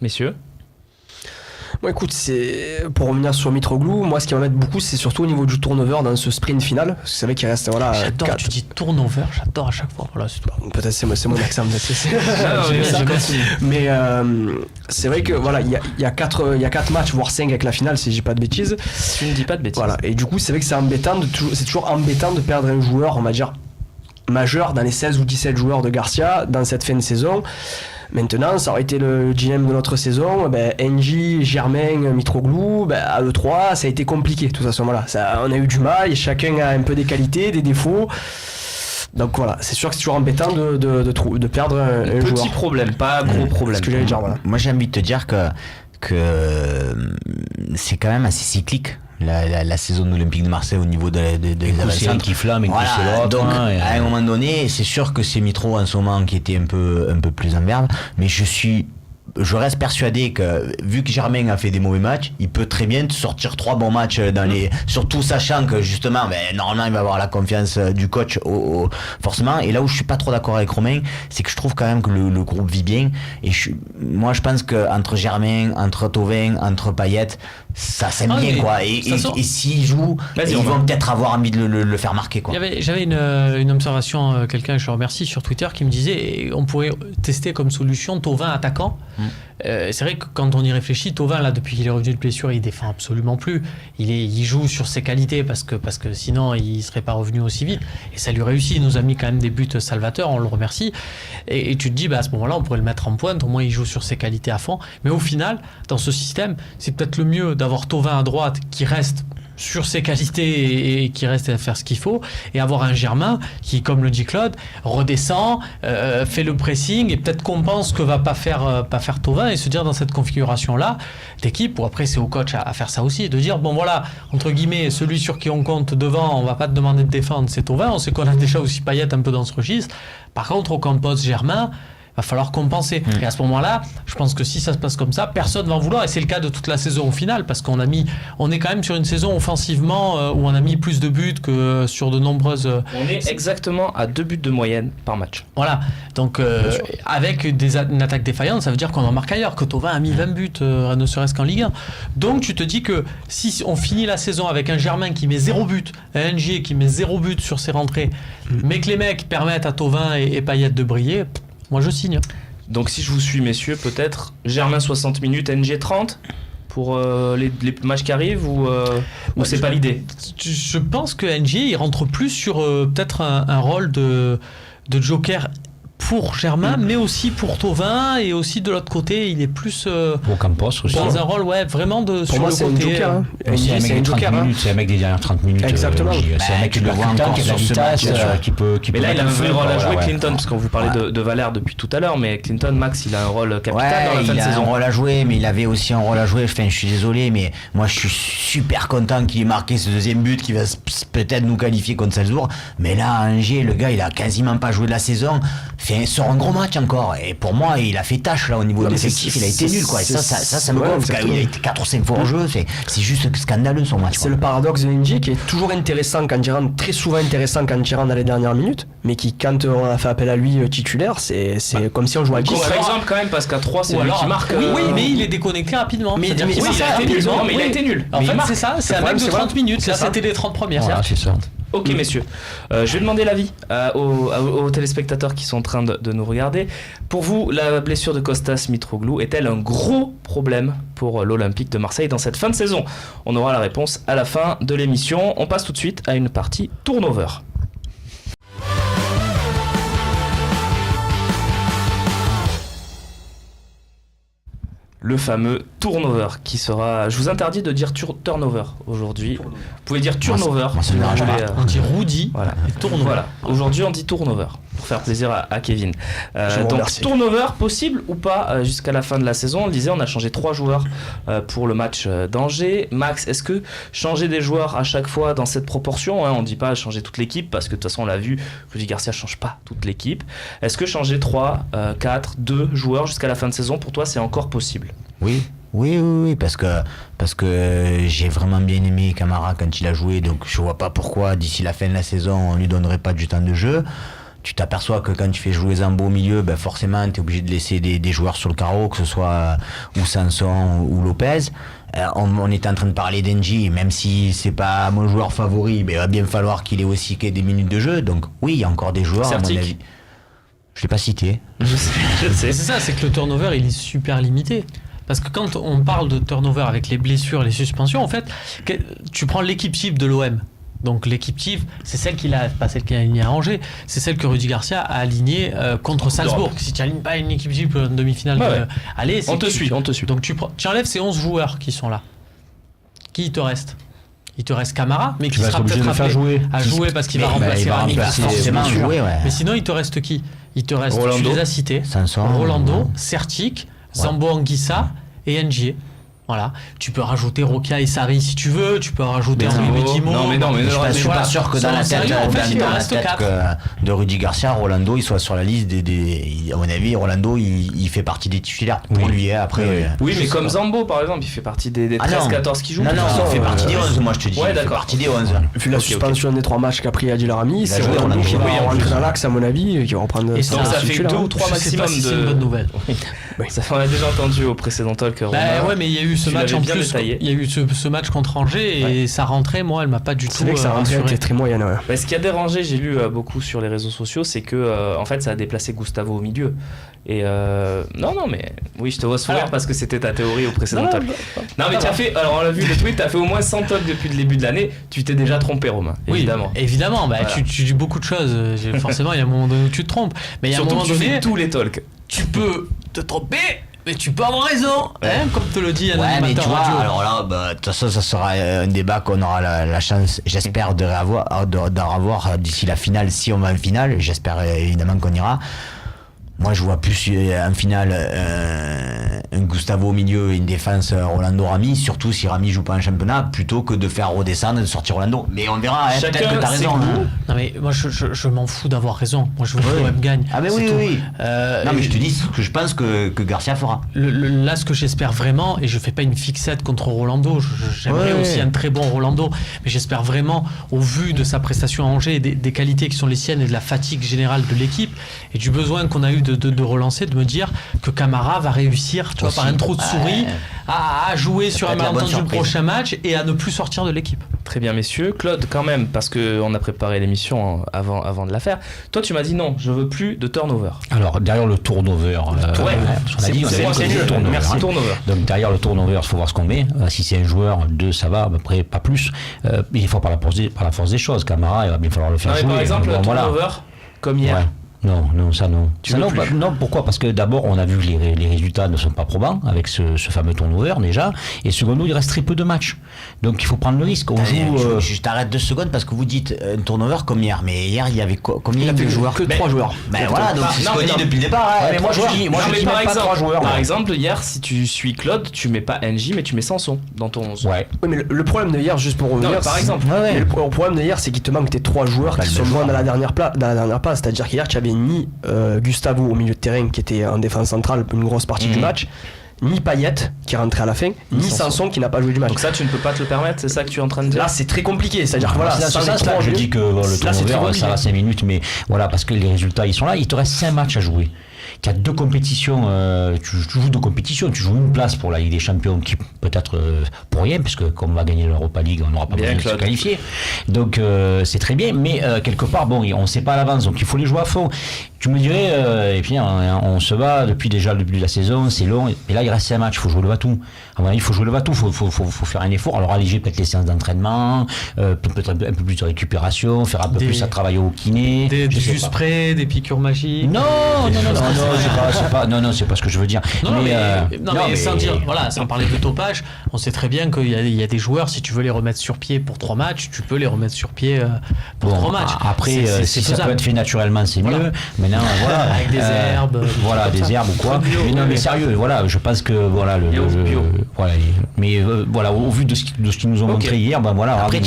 Messieurs? Bon, écoute, pour revenir sur Mitroglou, moi ce qui m'embête beaucoup, c'est surtout au niveau du turnover dans ce sprint final. Parce que c'est vrai qu'il reste. Voilà, j'adore, 4... tu dis turnover, j'adore à chaque fois. Voilà, c'est tout. Peut-être c'est mon accent. Mais c'est vrai que voilà, il y a 4 matchs, voire 5 avec la finale, si je dis pas de bêtises. Tu ne dis pas de bêtises. Voilà, et du coup, c'est vrai que c'est embêtant, c'est toujours embêtant de perdre un joueur, on va dire, majeur dans les 16 ou 17 joueurs de Garcia dans cette fin de saison. Maintenant, ça aurait été le GM de notre saison, NJ, Germain, Mitroglou, à E3, ça a été compliqué, de toute façon, voilà. On a eu du mal, et chacun a un peu des qualités, des défauts. Donc voilà, c'est sûr que c'est toujours embêtant de perdre un joueur. Petit problème, pas gros problème. C'est ce que j'allais dire, voilà. Moi, j'ai envie de te dire que c'est quand même assez cyclique. La saison de l'Olympique de Marseille au niveau des avant-centres qui flamment et qui se l'autre. Donc à un moment donné, c'est sûr que c'est Mitro en ce moment qui était un peu plus en verve, mais je reste persuadé que vu que Germain a fait des mauvais matchs, il peut très bien te sortir 3 bons matchs surtout sachant que justement normalement il va avoir la confiance du coach forcément. Et là où je suis pas trop d'accord avec Romain, c'est que je trouve quand même que le groupe vit bien, et moi je pense que entre Germain, entre Thauvin, entre Payet, ça s'aime bien quoi, et s'ils jouent, ils vont peut-être avoir envie de le faire marquer quoi. J'avais une observation, quelqu'un, je le remercie, sur Twitter, qui me disait on pourrait tester comme solution Thauvin attaquant. C'est vrai que quand on y réfléchit, Thauvin là, depuis qu'il est revenu de blessure, il défend absolument plus. Il joue sur ses qualités parce que sinon il serait pas revenu aussi vite, et ça lui réussit. Il nous a mis quand même des buts salvateurs, on le remercie, et tu te dis à ce moment là on pourrait le mettre en pointe, au moins il joue sur ses qualités à fond. Mais au final, dans ce système, c'est peut-être le mieux d'avoir Thauvin à droite qui reste sur ses qualités et qui reste à faire ce qu'il faut, et avoir un Germain qui, comme le dit Claude, redescend, fait le pressing et peut-être compense ce que va pas faire Thauvin, et se dire dans cette configuration là d'équipe, ou après c'est au coach à faire ça aussi, de dire bon voilà, entre guillemets, celui sur qui on compte devant, on va pas te demander de défendre, c'est Thauvin. On sait qu'on a déjà aussi Payet un peu dans ce registre. Par contre, au Campos, Germain, Va falloir compenser. Et à ce moment-là, je pense que si ça se passe comme ça, personne va en vouloir. Et c'est le cas de toute la saison au final, parce on est quand même sur une saison offensivement où on a mis plus de buts que sur de nombreuses. On est exactement à 2 buts de moyenne par match. Voilà. Donc avec une attaque défaillante, ça veut dire qu'on en marque ailleurs. Que Thauvin a mis 20 buts, ne serait-ce qu'en Ligue 1. Donc tu te dis que si on finit la saison avec un Germain qui met 0 but, un NG qui met 0 but sur ses rentrées, mais que les mecs permettent à Thauvin et Payet de briller. Moi je signe. Donc si je vous suis messieurs, peut-être Germain 60 minutes, NG 30 pour les matchs qui arrivent ou c'est pas l'idée? Je pense que NG il rentre plus sur peut-être un rôle de joker pour Germain, mais aussi pour Thauvin, et aussi de l'autre côté, il est plus Campos aussi. dans un rôle vraiment Pour sur moi, le c'est un côté. joker. Hein. C'est un mec des 30 minutes, c'est un mec des dernières 30 minutes. Exactement. C'est un mec qui tu le vois encore qui a de la sur ce match, vitesse, qui peut. Mais là, il a un vrai rôle à jouer, Clinton, Ouais. parce qu'on vous parlait de Valère depuis tout à l'heure, mais Clinton, Max, il a un rôle capital dans la fin de il a saison. un rôle à jouer, mais il avait aussi un rôle à jouer. Enfin, je suis désolé, mais moi, je suis super content qu'il ait marqué ce deuxième but qui va peut-être nous qualifier contre Salzbourg. Mais là, à Angers, le gars, il a quasiment pas joué de la saison. Sort un gros match encore. Et pour moi, il a fait tâche là au niveau de l'effectif. Il a été nul, quoi. Et ça me gonfle. Il a été 4 ou 5 fois en jeu. C'est juste scandaleux son match. C'est le paradoxe de NG qui est toujours intéressant quand il rentre, très souvent intéressant quand il rentre dans les dernières minutes, mais qui, quand on a fait appel à lui titulaire, c'est comme si on jouait à 10. Contre-exemple quand même, parce qu'à 3, c'est lui qui marque. Oui, mais il est déconnecté rapidement. Mais C'est-à-dire qu'il oui, marque ça, rapidement. Non, mais il a été nul. En Mais fait, il marque. c'est ça, c'est un problème, mec de c'est 30 minutes. Là, ça. c'était les 30 premières. Voilà, c'est ça. Ok messieurs, je vais demander l'avis aux téléspectateurs qui sont en train de nous regarder. Pour vous, la blessure de Kostas Mitroglou est-elle un gros problème pour l'Olympique de Marseille dans cette fin de saison? On aura la réponse à la fin de l'émission. On passe tout de suite à une partie turnover. Le fameux turnover qui sera... Je vous interdis de dire turnover aujourd'hui. Vous pouvez dire turnover. Moi, ça me dérange pas. On dit Rudy Voilà. et turnover. Voilà. Aujourd'hui, on dit turnover pour faire plaisir à Kevin. Je vous Donc, remercie. turnover possible ou pas jusqu'à la fin de la saison. On le disait, on a changé 3 joueurs pour le match d'Angers. Max, est-ce que changer des joueurs à chaque fois dans cette proportion, on ne dit pas changer toute l'équipe parce que de toute façon, on l'a vu, Rudy Garcia ne change pas toute l'équipe. Est-ce que changer 3, 4, 2 joueurs jusqu'à la fin de saison, pour toi, c'est encore possible? Oui, parce que j'ai vraiment bien aimé Camara quand il a joué, donc je vois pas pourquoi d'ici la fin de la saison on lui donnerait pas du temps de jeu. Tu t'aperçois que quand tu fais jouer Zambo au milieu, forcément tu es obligé de laisser des joueurs sur le carreau, que ce soit ou Sanson ou Lopez. On était en train de parler d'Engie, même si c'est pas mon joueur favori, mais il va bien falloir qu'il ait aussi des minutes de jeu. Donc oui, il y a encore des joueurs à mon avis. Je l'ai pas cité. Je sais. C'est ça, c'est que le turnover il est super limité. Parce que quand on parle de turnover avec les blessures, les suspensions, en fait, tu prends l'équipe type de l'OM. Donc l'équipe type, c'est celle pas celle qui a aligné à Angers, c'est celle que Rudy Garcia a alignée contre Salzbourg. Si tu n'alignes pas une équipe type en demi-finale, allez, On te suit. Donc tu enlèves ces 11 joueurs qui sont là. Qui te reste? Il te reste Camara, mais qui sera peut-être appelé à jouer parce qu'il va remplacer Rami. Forcément jouer, ouais. Mais sinon, il te reste qui? Il te reste, Rolando. tu les as cités, Sanson, Rolando, Sertic, Zambo Anguissa et Ngier. Voilà. Tu peux rajouter Rokia et Sarri si tu veux, tu peux rajouter Henri Medimo. Non, mais je suis pas sûr que dans la tête, de Rudy Garcia, Rolando il soit sur la liste à mon avis, Rolando il fait partie des titulaires pour lui après. Oui, mais comme Zambo par exemple, il fait partie des 13-14 qui jouent. Non, il fait partie des 11, moi je te dis. Ouais, il fait d'accord. partie des 11. Vu la suspension des 3 matchs qu'a pris Adil Rami, c'est joué, Rolando qui on a va joué, rentrer dans l'axe à mon avis, qui va reprendre. Et donc ça fait 2 ou 3 Je sais pas maximum si c'est une bonne nouvelle. Ça, on a déjà entendu au précédent talk. Ouais, mais il y a eu ce tu match l'avais en bien plus. détaillé. Il y a eu ce match contre Angers et sa rentrée, moi, elle m'a pas du tout C'est vrai que ça rentrée rassuré. était très moyenne. Ouais. Ce qui a dérangé, j'ai lu beaucoup sur les réseaux sociaux, c'est que en fait ça a déplacé Gustavo au milieu. Et non, mais oui, je te vois sourire parce que c'était ta théorie au précédent talk. Non, mais tu as fait, alors on l'a vu le tweet, tu as fait au moins 100 talks depuis le début de l'année, tu t'es déjà trompé, Romain. Évidemment. Oui, évidemment, Voilà. tu dis beaucoup de choses. Forcément, il y a un moment donné où tu te trompes. Mais il y a un Surtout moment que tu donné, fais tous les talks. tu peux te tromper, mais tu peux avoir raison, hein, comme te le dit un Ouais, mais tu animateur vois, radio. alors là, de toute façon, ça sera un débat qu'on aura la chance, j'espère, d'en avoir d'ici la finale, si on va en finale. J'espère évidemment qu'on ira. Moi, je vois plus en finale un Gustavo au milieu et une défense Rolando Rami, surtout si Rami joue pas un championnat, plutôt que de faire redescendre et de sortir Rolando. Mais on verra, peut-être que t'as raison. Non mais moi je m'en fous d'avoir raison. Moi je veux que l'OM gagne. Ah mais oui. Non mais je te dis ce que je pense que Garcia fera. Là ce que j'espère vraiment, et je fais pas une fixette contre Rolando, j'aimerais aussi un très bon Rolando, mais j'espère vraiment, au vu de sa prestation à Angers, des qualités qui sont les siennes et de la fatigue générale de l'équipe, et du besoin qu'on a eu de relancer, de me dire que Camara va réussir, tu vois, par un trou de souris, à jouer sur un malentendu le prochain match et à ne plus sortir de l'équipe. Très bien, messieurs. Claude, quand même, parce qu'on a préparé l'émission avant de la faire, toi tu m'as dit non, je veux plus de turnover. Alors derrière le turnover, on a dit Merci. Turnover. Donc derrière le turnover, il faut voir ce qu'on met. Si c'est un joueur, 2, ça va, après pas plus. Il faut par la force des choses. Camara, il va bien falloir le faire jouer. Par exemple, le turnover, comme hier. Ouais. Non, ça non. Non, pourquoi ? Parce que d'abord, on a vu que les résultats ne sont pas probants avec ce fameux turnover déjà. Et secondo, il reste très peu de matchs. Donc il faut prendre le risque. Je t'arrête 2 secondes parce que vous dites un turnover comme hier. Mais hier, il y avait combien de joueurs ? Que 3 joueurs. Ben voilà, donc c'est ce qu'on dit depuis le départ. Mais moi, je dis par même pas 3 joueurs. Par exemple, hier, si tu suis Claude, tu mets pas NJ, mais tu mets Sanson dans ton 11. Ouais. Oui, mais le problème de hier, juste pour revenir, Non, par exemple. le problème de hier, c'est qu'il te manque tes 3 joueurs qui sont loin dans la dernière passe. C'est-à-dire qu'hier, tu avais ni Gustavo au milieu de terrain qui était en défense centrale une grosse partie du match, ni Payet qui est rentré à la fin, ni Sanson qui n'a pas joué du match. Donc ça, tu ne peux pas te le permettre, c'est ça que tu es en train de dire ? Là, c'est très compliqué. C'est-à-dire que voilà, je dis que le turnover, ça va 5 minutes, mais voilà, parce que les résultats, ils sont là. Il te reste 5 matchs à jouer. Tu as 2 compétitions, tu joues 2 compétitions, tu joues une place pour la Ligue des Champions qui peut-être pour rien, puisque comme on va gagner l'Europa League, on n'aura pas besoin de se qualifier. Donc c'est très bien, mais quelque part, bon, on ne sait pas à l'avance, donc il faut les jouer à fond. Tu me dirais, et puis on se bat depuis déjà le début de la saison, c'est long, et là il reste 5 matchs, il faut jouer le va-tout. À mon avis, il faut jouer le va-tout, il faut faire un effort. Alors alléger peut-être les séances d'entraînement, peut-être un peu plus de récupération, faire un peu plus à travailler au kiné. Du spray, des piqûres magiques. C'est pas ce que je veux dire. Mais sans dire, voilà, sans parler de topage, on sait très bien qu'il y a des joueurs, si tu veux les remettre sur pied pour 3 matchs, tu peux les remettre sur pied pour 3 matchs. Après, si ça peut être fait naturellement, c'est mieux. Maintenant, voilà, avec des herbes. Voilà, des herbes ou quoi. Mais non, mais sérieux, voilà, je pense que voilà voilà, au vu de ce qu'ils nous ont montré hier, ben voilà. Après,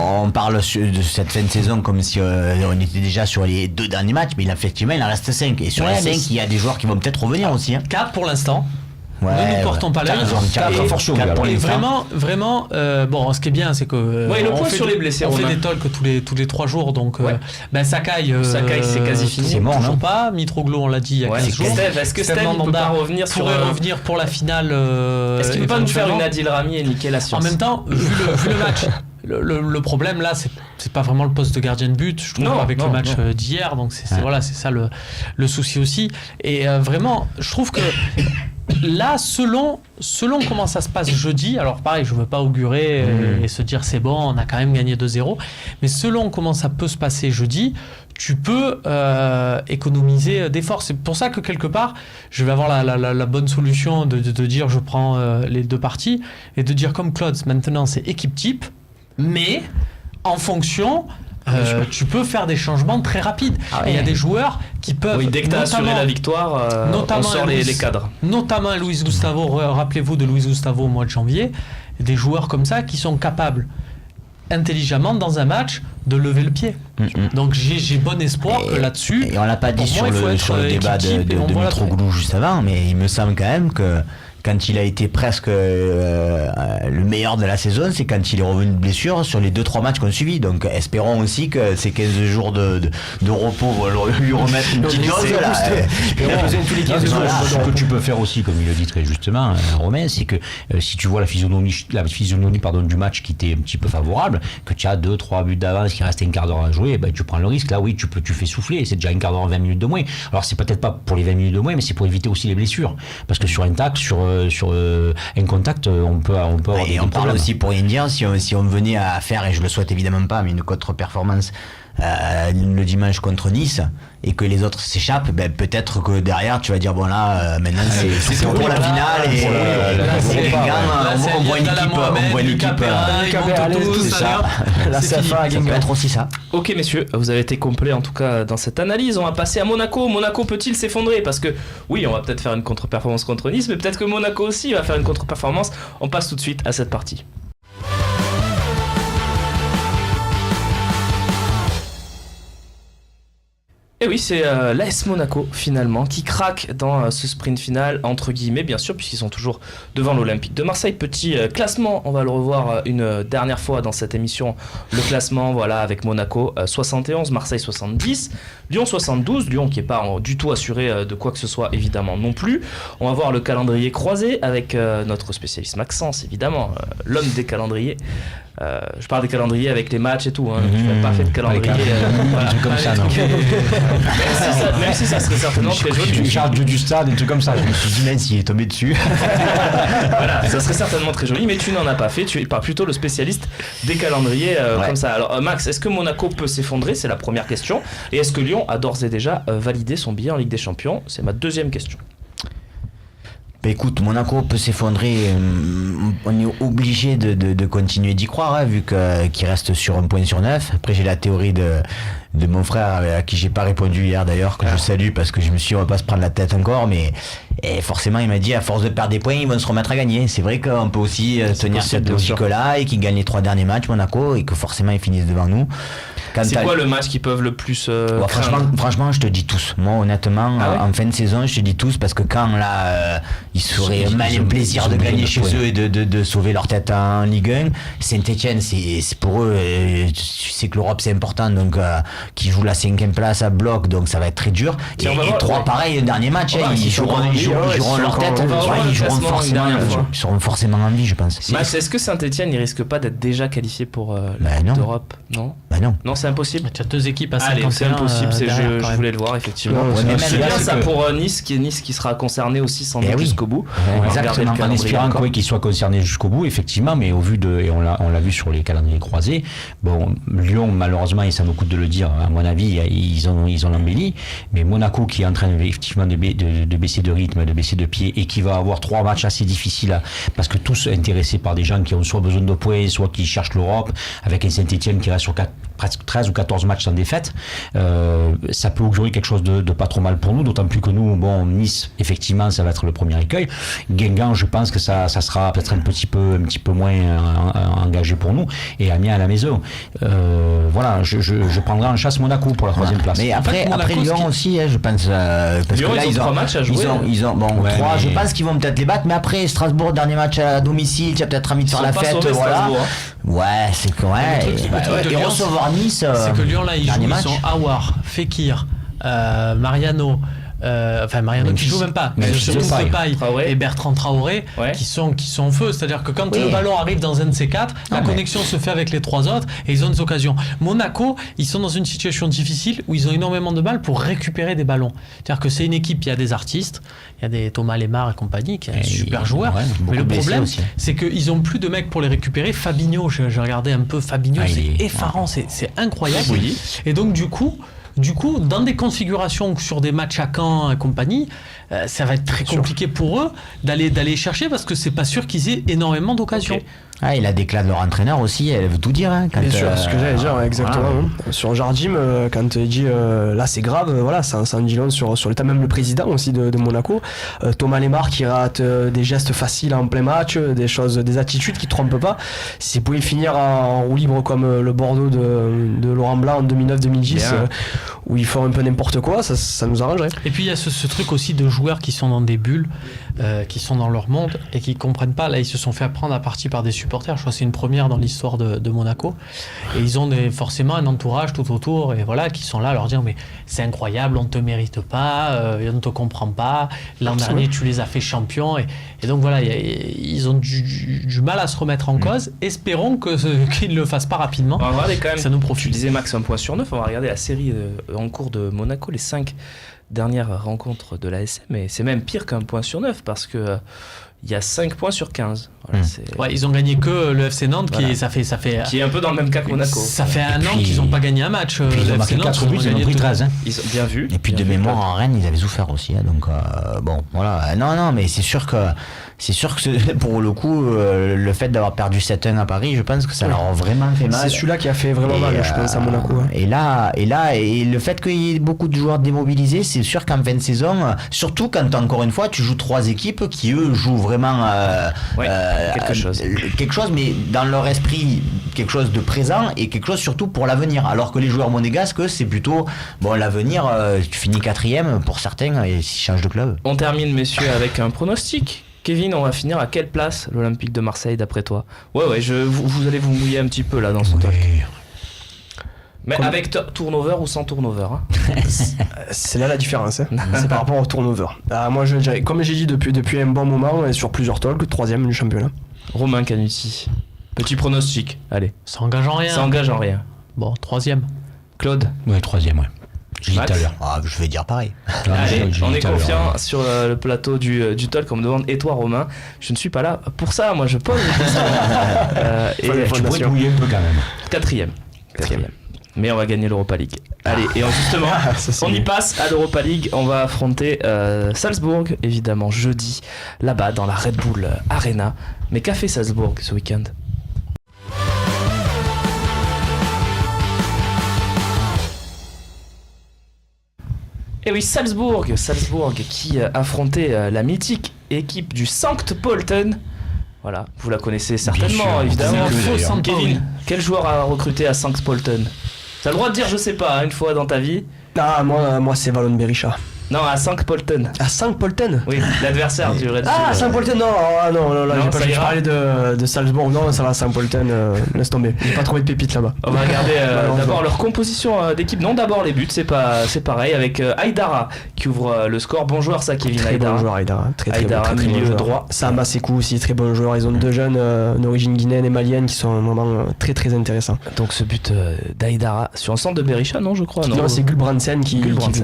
on parle de cette fin de saison comme si on était déjà sur les 2 derniers matchs, mais effectivement, il en reste 5. Et sur les 5, il y a des joueurs qui vont peut-être revenir aussi. 4 pour l'instant. Ne nous portons pas l'œil. Vraiment, bon, ce qui est bien, c'est que le point sur les blessés, on fait des talks tous les 3 jours, donc Sakai, c'est quasi fini. C'est mort, non ? Pas. Mitroglou, on l'a dit il y a 15 jours. Est-ce que Steve ne peut pas revenir revenir pour la finale Est-ce qu'il ne peut pas nous faire une Adil Rami et niquer la science ? En même temps, vu le match. Le problème là, c'est pas vraiment le poste de gardien de but, je trouve, avec le match d'hier, donc c'est ça le souci aussi. Et vraiment, je trouve que là, selon comment ça se passe jeudi, alors pareil, je veux pas augurer et se dire c'est bon, on a quand même gagné 2-0, mais selon comment ça peut se passer jeudi, tu peux économiser des forces. C'est pour ça que quelque part, je vais avoir la bonne solution de dire je prends les 2 parties et de dire comme Claude, maintenant c'est équipe type. Mais en fonction, tu peux faire des changements très rapides. Il y a des joueurs qui peuvent. Oui, dès que tu as assuré la victoire, on sort les cadres. Notamment Luis Gustavo, rappelez-vous de Luis Gustavo au mois de janvier. Des joueurs comme ça qui sont capables, intelligemment, dans un match, de lever le pied. Donc j'ai bon espoir que là-dessus. Et on l'a pas dit sur le débat de Mitroglou juste avant, mais il me semble quand même que. Quand il a été presque le meilleur de la saison, c'est quand il est revenu de blessure sur les 2-3 matchs qu'on suivi. Donc espérons aussi que ces 15 jours de repos vont lui remettre une petite dose. Ce que tu peux faire aussi, comme il le dit très justement, Romain, c'est que si tu vois la physionomie du match qui était un petit peu favorable, que tu as 2-3 buts d'avance, qu'il reste un quart d'heure à jouer, tu prends le risque. Là, oui, tu fais souffler. C'est déjà un quart d'heure, 20 minutes de moins. Alors c'est peut-être pas pour les 20 minutes de moins, mais c'est pour éviter aussi les blessures. Parce que sur un tac, sur un contact, on peut avoir Et on parle aussi pour rien dire, si on venait à faire, et je le souhaite évidemment pas, mais une contre-performance le dimanche contre Nice et que les autres s'échappent, peut-être que derrière tu vas dire bon là maintenant c'est pour la finale et on voit une équipe c'est ça, la Safa ça peut être aussi ça. Ok messieurs, vous avez été complet en tout cas dans cette analyse. On va passer à Monaco. Monaco peut-il s'effondrer? Parce que oui, on va peut-être faire une contre-performance contre Nice, mais peut-être que Monaco aussi va faire une contre-performance. On passe tout de suite à cette partie. Et oui, c'est l'AS Monaco finalement qui craque dans ce sprint final, entre guillemets bien sûr, puisqu'ils sont toujours devant l'Olympique de Marseille. Petit classement, on va le revoir une dernière fois dans cette émission. Le classement, voilà, avec Monaco 71, Marseille 70, Lyon 72, Lyon qui n'est pas du tout assuré de quoi que ce soit évidemment non plus. On va voir le calendrier croisé avec notre spécialiste Maxence, évidemment, l'homme des calendriers. Je parle des calendriers avec les matchs et tout, hein. Je n'ai pas fait de calendrier voilà. Comme ça, non. Même si ça serait certainement très joli. Tu charges du stade, des trucs comme ça. Je me suis dit, même s'il est tombé dessus. Voilà, ça serait certainement très joli, mais tu n'en as pas fait. Tu es plutôt le spécialiste des calendriers comme ça. Alors, Max, est-ce que Monaco peut s'effondrer? C'est la première question. Et est-ce que Lyon a d'ores et déjà validé son billet en Ligue des Champions? C'est ma deuxième question. Écoute, Monaco peut s'effondrer, on est obligé de continuer d'y croire, hein, vu qu'il reste sur 1 point sur 9. Après, j'ai la théorie de mon frère à qui j'ai pas répondu hier d'ailleurs, que je salue parce que je me suis dit on va pas se prendre la tête encore, mais forcément il m'a dit à force de perdre des points ils vont se remettre à gagner. C'est vrai qu'on peut aussi tenir cette logique là et qu'ils gagnent les 3 derniers matchs Monaco et que forcément ils finissent devant nous. C'est quoi le match qu'ils peuvent le plus franchement je te dis tous. Moi honnêtement en fin de saison je te dis tous, parce que quand là ils se feraient malin plaisir de gagner chez eux et de sauver leur tête en Ligue 1, Saint-Etienne c'est pour eux, tu sais que l'Europe c'est important, donc qui jouent la 5e place à bloc, donc ça va être très dur. Et 3 pareil, le dernier match, ils joueront leur tête, ils seront forcément en vie, je pense. Max, est-ce que Saint-Etienne il risque pas d'être déjà qualifié pour la Coupe d'Europe? Non, c'est impossible. Tu as 2 équipes à 51. Allez, c'est impossible, je voulais le voir effectivement. C'est bien ça pour Nice qui sera concerné aussi sans doute jusqu'au bout. Exactement, en espérant qu'il soit concerné jusqu'au bout, effectivement, mais au vu et on l'a vu sur les calendriers croisés, bon, Lyon malheureusement, et ça nous coûte de le dire, à mon avis, ils ont l'embelli, mais Monaco qui est en train effectivement de baisser de rythme, de baisser de pied, et qui va avoir 3 matchs assez difficiles, parce que tous intéressés par des gens qui ont soit besoin de points, soit qui cherchent l'Europe, avec un Saint-Etienne qui reste sur presque 13 ou 14 matchs sans défaite, ça peut augurer quelque chose de pas trop mal pour nous, d'autant plus que nous, bon, Nice, effectivement, ça va être le premier écueil. Guingamp, je pense que ça sera peut-être un petit peu moins engagé pour nous, et Amiens à la maison. Voilà, je prendrai en chasse Monaco pour la 3e place. Mais après Lyon aussi, je pense, parce Lyon, que là ils ont 3 matchs à jouer. Ils ont 3, je pense qu'ils vont peut-être les battre, mais après Strasbourg, dernier match à domicile, tu as peut-être envie de faire la fête, voilà. Ouais, c'est correct. Et recevoir Nice, c'est que Lyon là ils sont Aouar, Fekir, Mariano. Mariano qui joue même pas, mais surtout Depay et Bertrand Traoré qui sont en feu. C'est-à-dire que quand le ballon arrive dans un de ces 4, la connexion se fait avec les 3 autres et ils ont des occasions. Monaco, ils sont dans une situation difficile où ils ont énormément de balles pour récupérer des ballons. C'est-à-dire que c'est une équipe, il y a des artistes, il y a des Thomas Lemar et compagnie, qui est un super joueur. Mais le problème, c'est qu'ils ont plus de mecs pour les récupérer. Fabinho, j'ai regardé un peu Fabinho, c'est effarant, c'est incroyable. Et donc du coup, dans des configurations sur des matchs à Caen et compagnie, ça va être très compliqué pour eux d'aller chercher, parce que c'est pas sûr qu'ils aient énormément d'occasions. Et la déclat de leur entraîneur aussi, elle veut tout dire. Bien sûr, ce que j'allais dire, exactement. Sur Jardim, quand il dit là c'est grave, voilà, ça en dit long sur l'état, même le président aussi de Monaco. Thomas Lemar qui rate des gestes faciles en plein match, des attitudes qui ne trompent pas. S'il pouvait finir en roue libre comme le Bordeaux de Laurent Blanc en 2009-2010, où ils font un peu n'importe quoi, ça nous arrangerait. Et puis il y a ce truc aussi de joueurs qui sont dans des bulles, qui sont dans leur monde et qui ne comprennent pas. Là, ils se sont fait apprendre à partie par des supporters. Je crois que c'est une première dans l'histoire de Monaco. Et ils ont forcément un entourage tout autour, et voilà, qui sont là à leur dire mais c'est incroyable, on ne te mérite pas, on ne te comprend pas. L'an dernier, tu les as fait champions. Et donc voilà, ils ont du mal à se remettre en cause. Espérons qu'ils ne le fassent pas rapidement. On va regarder quand même. Ça nous profite. Tu disais Max 1 point sur 9. On va regarder la série en cours de Monaco, les 5 dernières rencontres de l'ASM, et c'est même pire qu'1 point sur 9, parce que il y a 5 points sur 15. Voilà, Ouais, ils ont gagné que le FC Nantes, Voilà. qui est un peu dans le même cas que Monaco. Ça fait un an qu'ils n'ont pas gagné un match. Puis ils le ont marqué FC Nantes, 4 buts, ils en ont pris 13. Hein. Ils ont bien vu. Et puis bien de vu, mémoire Claude. en Rennes, ils avaient souffert aussi. Hein, donc bon, voilà. Non, mais c'est sûr que pour le coup, le fait d'avoir perdu 7-1 à Paris, je pense que ça leur a vraiment fait mal. C'est celui-là qui a fait vraiment mal, je pense, à Monaco. Hein. Et le fait qu'il y ait beaucoup de joueurs démobilisés, c'est sûr qu'en fin de saison, surtout quand encore une fois tu joues 3 équipes qui eux jouent vraiment quelque chose, mais dans leur esprit quelque chose de présent et quelque chose surtout pour l'avenir. Alors que les joueurs monégasques, c'est plutôt l'avenir. Tu finis 4e pour certains et s'ils changent de club. On termine, messieurs, avec un pronostic. Kevin, on va finir à quelle place l'Olympique de Marseille d'après toi? Ouais, vous allez vous mouiller un petit peu là dans ce talk. Mais avec turnover ou sans turnover hein. C'est là la différence. Hein. C'est par rapport au turnover. Moi, je dirais, comme j'ai dit depuis un bon moment et sur plusieurs talks, 3e du championnat. Romain Canuti, petit pronostic. Allez. Ça engage en rien. Ça engage en rien. Bon, 3e. Claude? Ouais, 3e, ouais. J'ai dit Max tout à l'heure. Je vais dire pareil. Allez, J'ai on dit est tout à l'heure, confiant ouais. sur le plateau du talk. On me demande, et toi Romain? Je ne suis pas là pour ça, moi je pose des questions. Et Tu pourrais te mouiller un peu quand même. 4e. Mais on va gagner l'Europa League. Allez, et justement, on y passe à l'Europa League. On va affronter Salzbourg, évidemment, jeudi, là-bas, dans la Red Bull Arena. Mais qu'a fait Salzbourg ce week-end? Et oui, Salzbourg qui affrontait la mythique équipe du Sankt Pölten. Voilà, vous la connaissez certainement, sûr, évidemment. c'est un faux Kevin, quel joueur a recruté à Sankt Pölten? T'as le droit de dire je sais pas, une fois dans ta vie. Moi c'est Valon Berisha. Non, à Sankt Pölten. À Sankt Pölten? Oui, l'adversaire du Red Bull. Sankt Pölten, non, là, Non, j'ai pas ça ira. parlé de Salzbourg, non, ça va, Sankt Pölten, laisse tomber. J'ai pas trouvé de pépites là-bas. On va regarder Alors, d'abord leur composition d'équipe. Non, d'abord les buts, c'est pareil, avec Aïdara qui ouvre le score. Bon joueur ça, Kevin. Très bon Aïdara. joueur, Aïdara. Très Aïdara, bon milieu joueur. droit. Samba Sekou aussi, très bon joueur. Ils ont 2 jeunes d'origine guinéenne et malienne qui sont vraiment très très intéressants. Donc ce but d'Aïdara sur un centre de Berisha, non, je crois. Non, c'est Gulbrandsen qui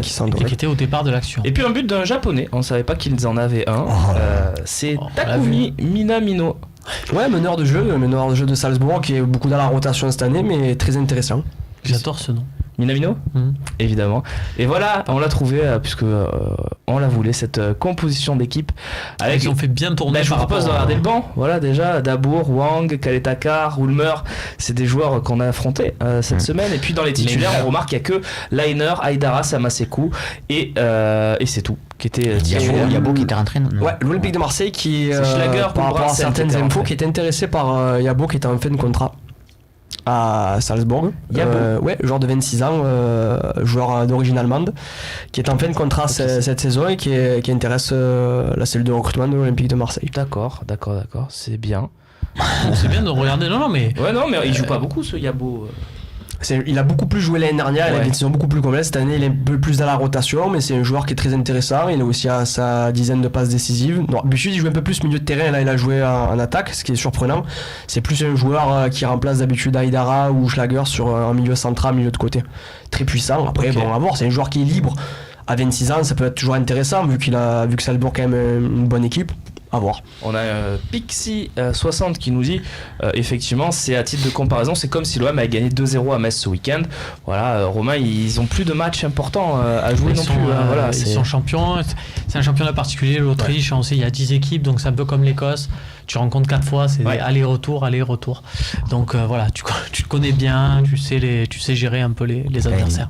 s'en Et qui était au départ de l'action. Et puis un but d'un japonais, on savait pas qu'ils en avaient un. C'est on l'a Takumi Minamino. Ouais, meneur de jeu de Salzbourg qui est beaucoup dans la rotation cette année, mais très intéressant. J'adore ce nom. Minamino, évidemment. Et voilà, on l'a trouvé puisque on la voulait cette composition d'équipe. Avec Ils ont fait bien tourner. je vous par propose de rapport regarder le banc. Voilà déjà Dabour, Wang, Kaletakar, Ulmer, c'est des joueurs qu'on a affrontés cette semaine. Et puis dans les titulaires, on remarque qu'il n'y a que Lainer, Aïdara, Samasekou et c'est tout. Qui était Yabo qui était rentré. Non. Ouais, l'Olympique de Marseille qui, C'est Schlager, par rapport à Gulbrandsen certaines qui était infos, rentré. qui est intéressé par Yabo qui est en fin de contrat à Salzbourg. Yabo. Ouais, joueur de 26 ans, joueur d'origine allemande, qui est en fin de contrat cette saison et qui intéresse la cellule de recrutement de l'Olympique de Marseille. D'accord, c'est bien. C'est bien de regarder. Non, mais Ouais, non, mais il joue pas beaucoup ce Yabo. Il a beaucoup plus joué l'année dernière, il a Ouais. une saison beaucoup plus complète. Cette année, il est un peu plus dans la rotation, mais c'est un joueur qui est très intéressant. Il a aussi à sa dizaine de passes décisives. D'habitude, il joue un peu plus milieu de terrain. Là, il a joué en attaque, ce qui est surprenant. C'est plus un joueur qui remplace d'habitude Aïdara ou Schlager sur un milieu central, milieu de côté. Très puissant. Après, Ok. bon, on va voir. C'est un joueur qui est libre. À 26 ans, ça peut être toujours intéressant, vu que Salzbourg a quand même une bonne équipe. À voir. On a Pixie60 qui nous dit effectivement, c'est à titre de comparaison, c'est comme si l'OM avait gagné 2-0 à Metz ce week-end. Voilà, Romain, ils ont plus de matchs importants à jouer non plus. Voilà, ils sont champions. C'est un championnat particulier. L'Autriche, on sait, il y a 10 équipes, donc c'est un peu comme l'Écosse. Tu rencontres 4 fois, c'est Ouais. aller-retour. Donc voilà, tu te connais bien, tu sais gérer un peu les adversaires.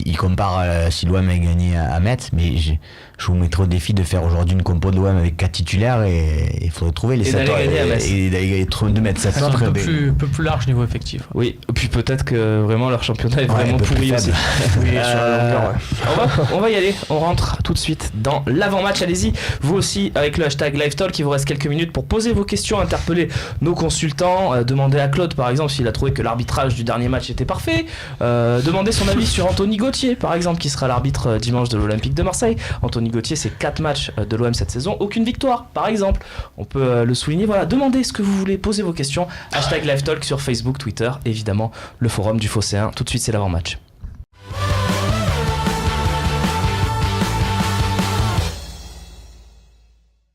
Il compare si l'OM a gagné à Metz, mais je vous mettrai au défi de faire aujourd'hui une compo de l'OM avec 4 titulaires et il faudrait trouver les Et 7 d'aller gagner à Metz. et d'aller de mettre 7 Ils sont autres. un peu plus large niveau effectif. Oui, et puis peut-être que vraiment leur championnat est vraiment un peu plus pourri aussi. faible. Oui, sur la longueur, ouais. On va y aller, on rentre tout de suite dans l'avant-match. Allez-y, vous aussi avec le hashtag LiveTalk, il vous reste quelques minutes pour poser vos questions, interpeller nos consultants, demander à Claude par exemple s'il a trouvé que l'arbitrage du dernier match était parfait, demander son avis sur Anthony Gauthier par exemple qui sera l'arbitre dimanche de l'Olympique de Marseille. Anthony Gauthier, c'est 4 matchs de l'OM cette saison, aucune victoire par exemple, on peut le souligner. Voilà, demandez ce que vous voulez, posez vos questions, hashtag LiveTalk sur Facebook, Twitter, évidemment le forum du Phocéen. Tout de suite c'est l'avant-match.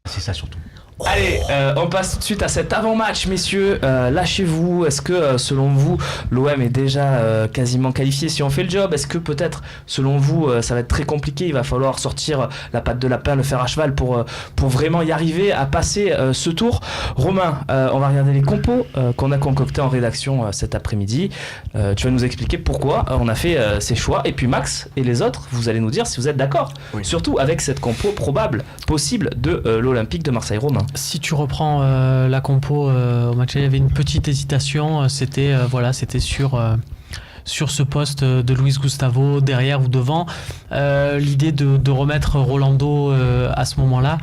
C'est ça surtout. Allez, on passe tout de suite à cet avant-match, messieurs. Lâchez-vous. Est-ce que, selon vous, l'OM est déjà quasiment qualifié si on fait le job? Est-ce que peut-être, selon vous, ça va être très compliqué? Il va falloir sortir la patte de lapin, le fer à cheval pour vraiment y arriver à passer ce tour. Romain, on va regarder les compos qu'on a concoctés en rédaction cet après-midi. Tu vas nous expliquer pourquoi on a fait ces choix. Et puis Max et les autres, vous allez nous dire si vous êtes d'accord. Oui. Surtout avec cette compo possible de l'Olympique de Marseille. Romain. Si tu reprends la compo au match, il y avait une petite hésitation. C'était sur ce poste de Luis Gustavo, derrière ou devant. L'idée de remettre Rolando à ce moment-là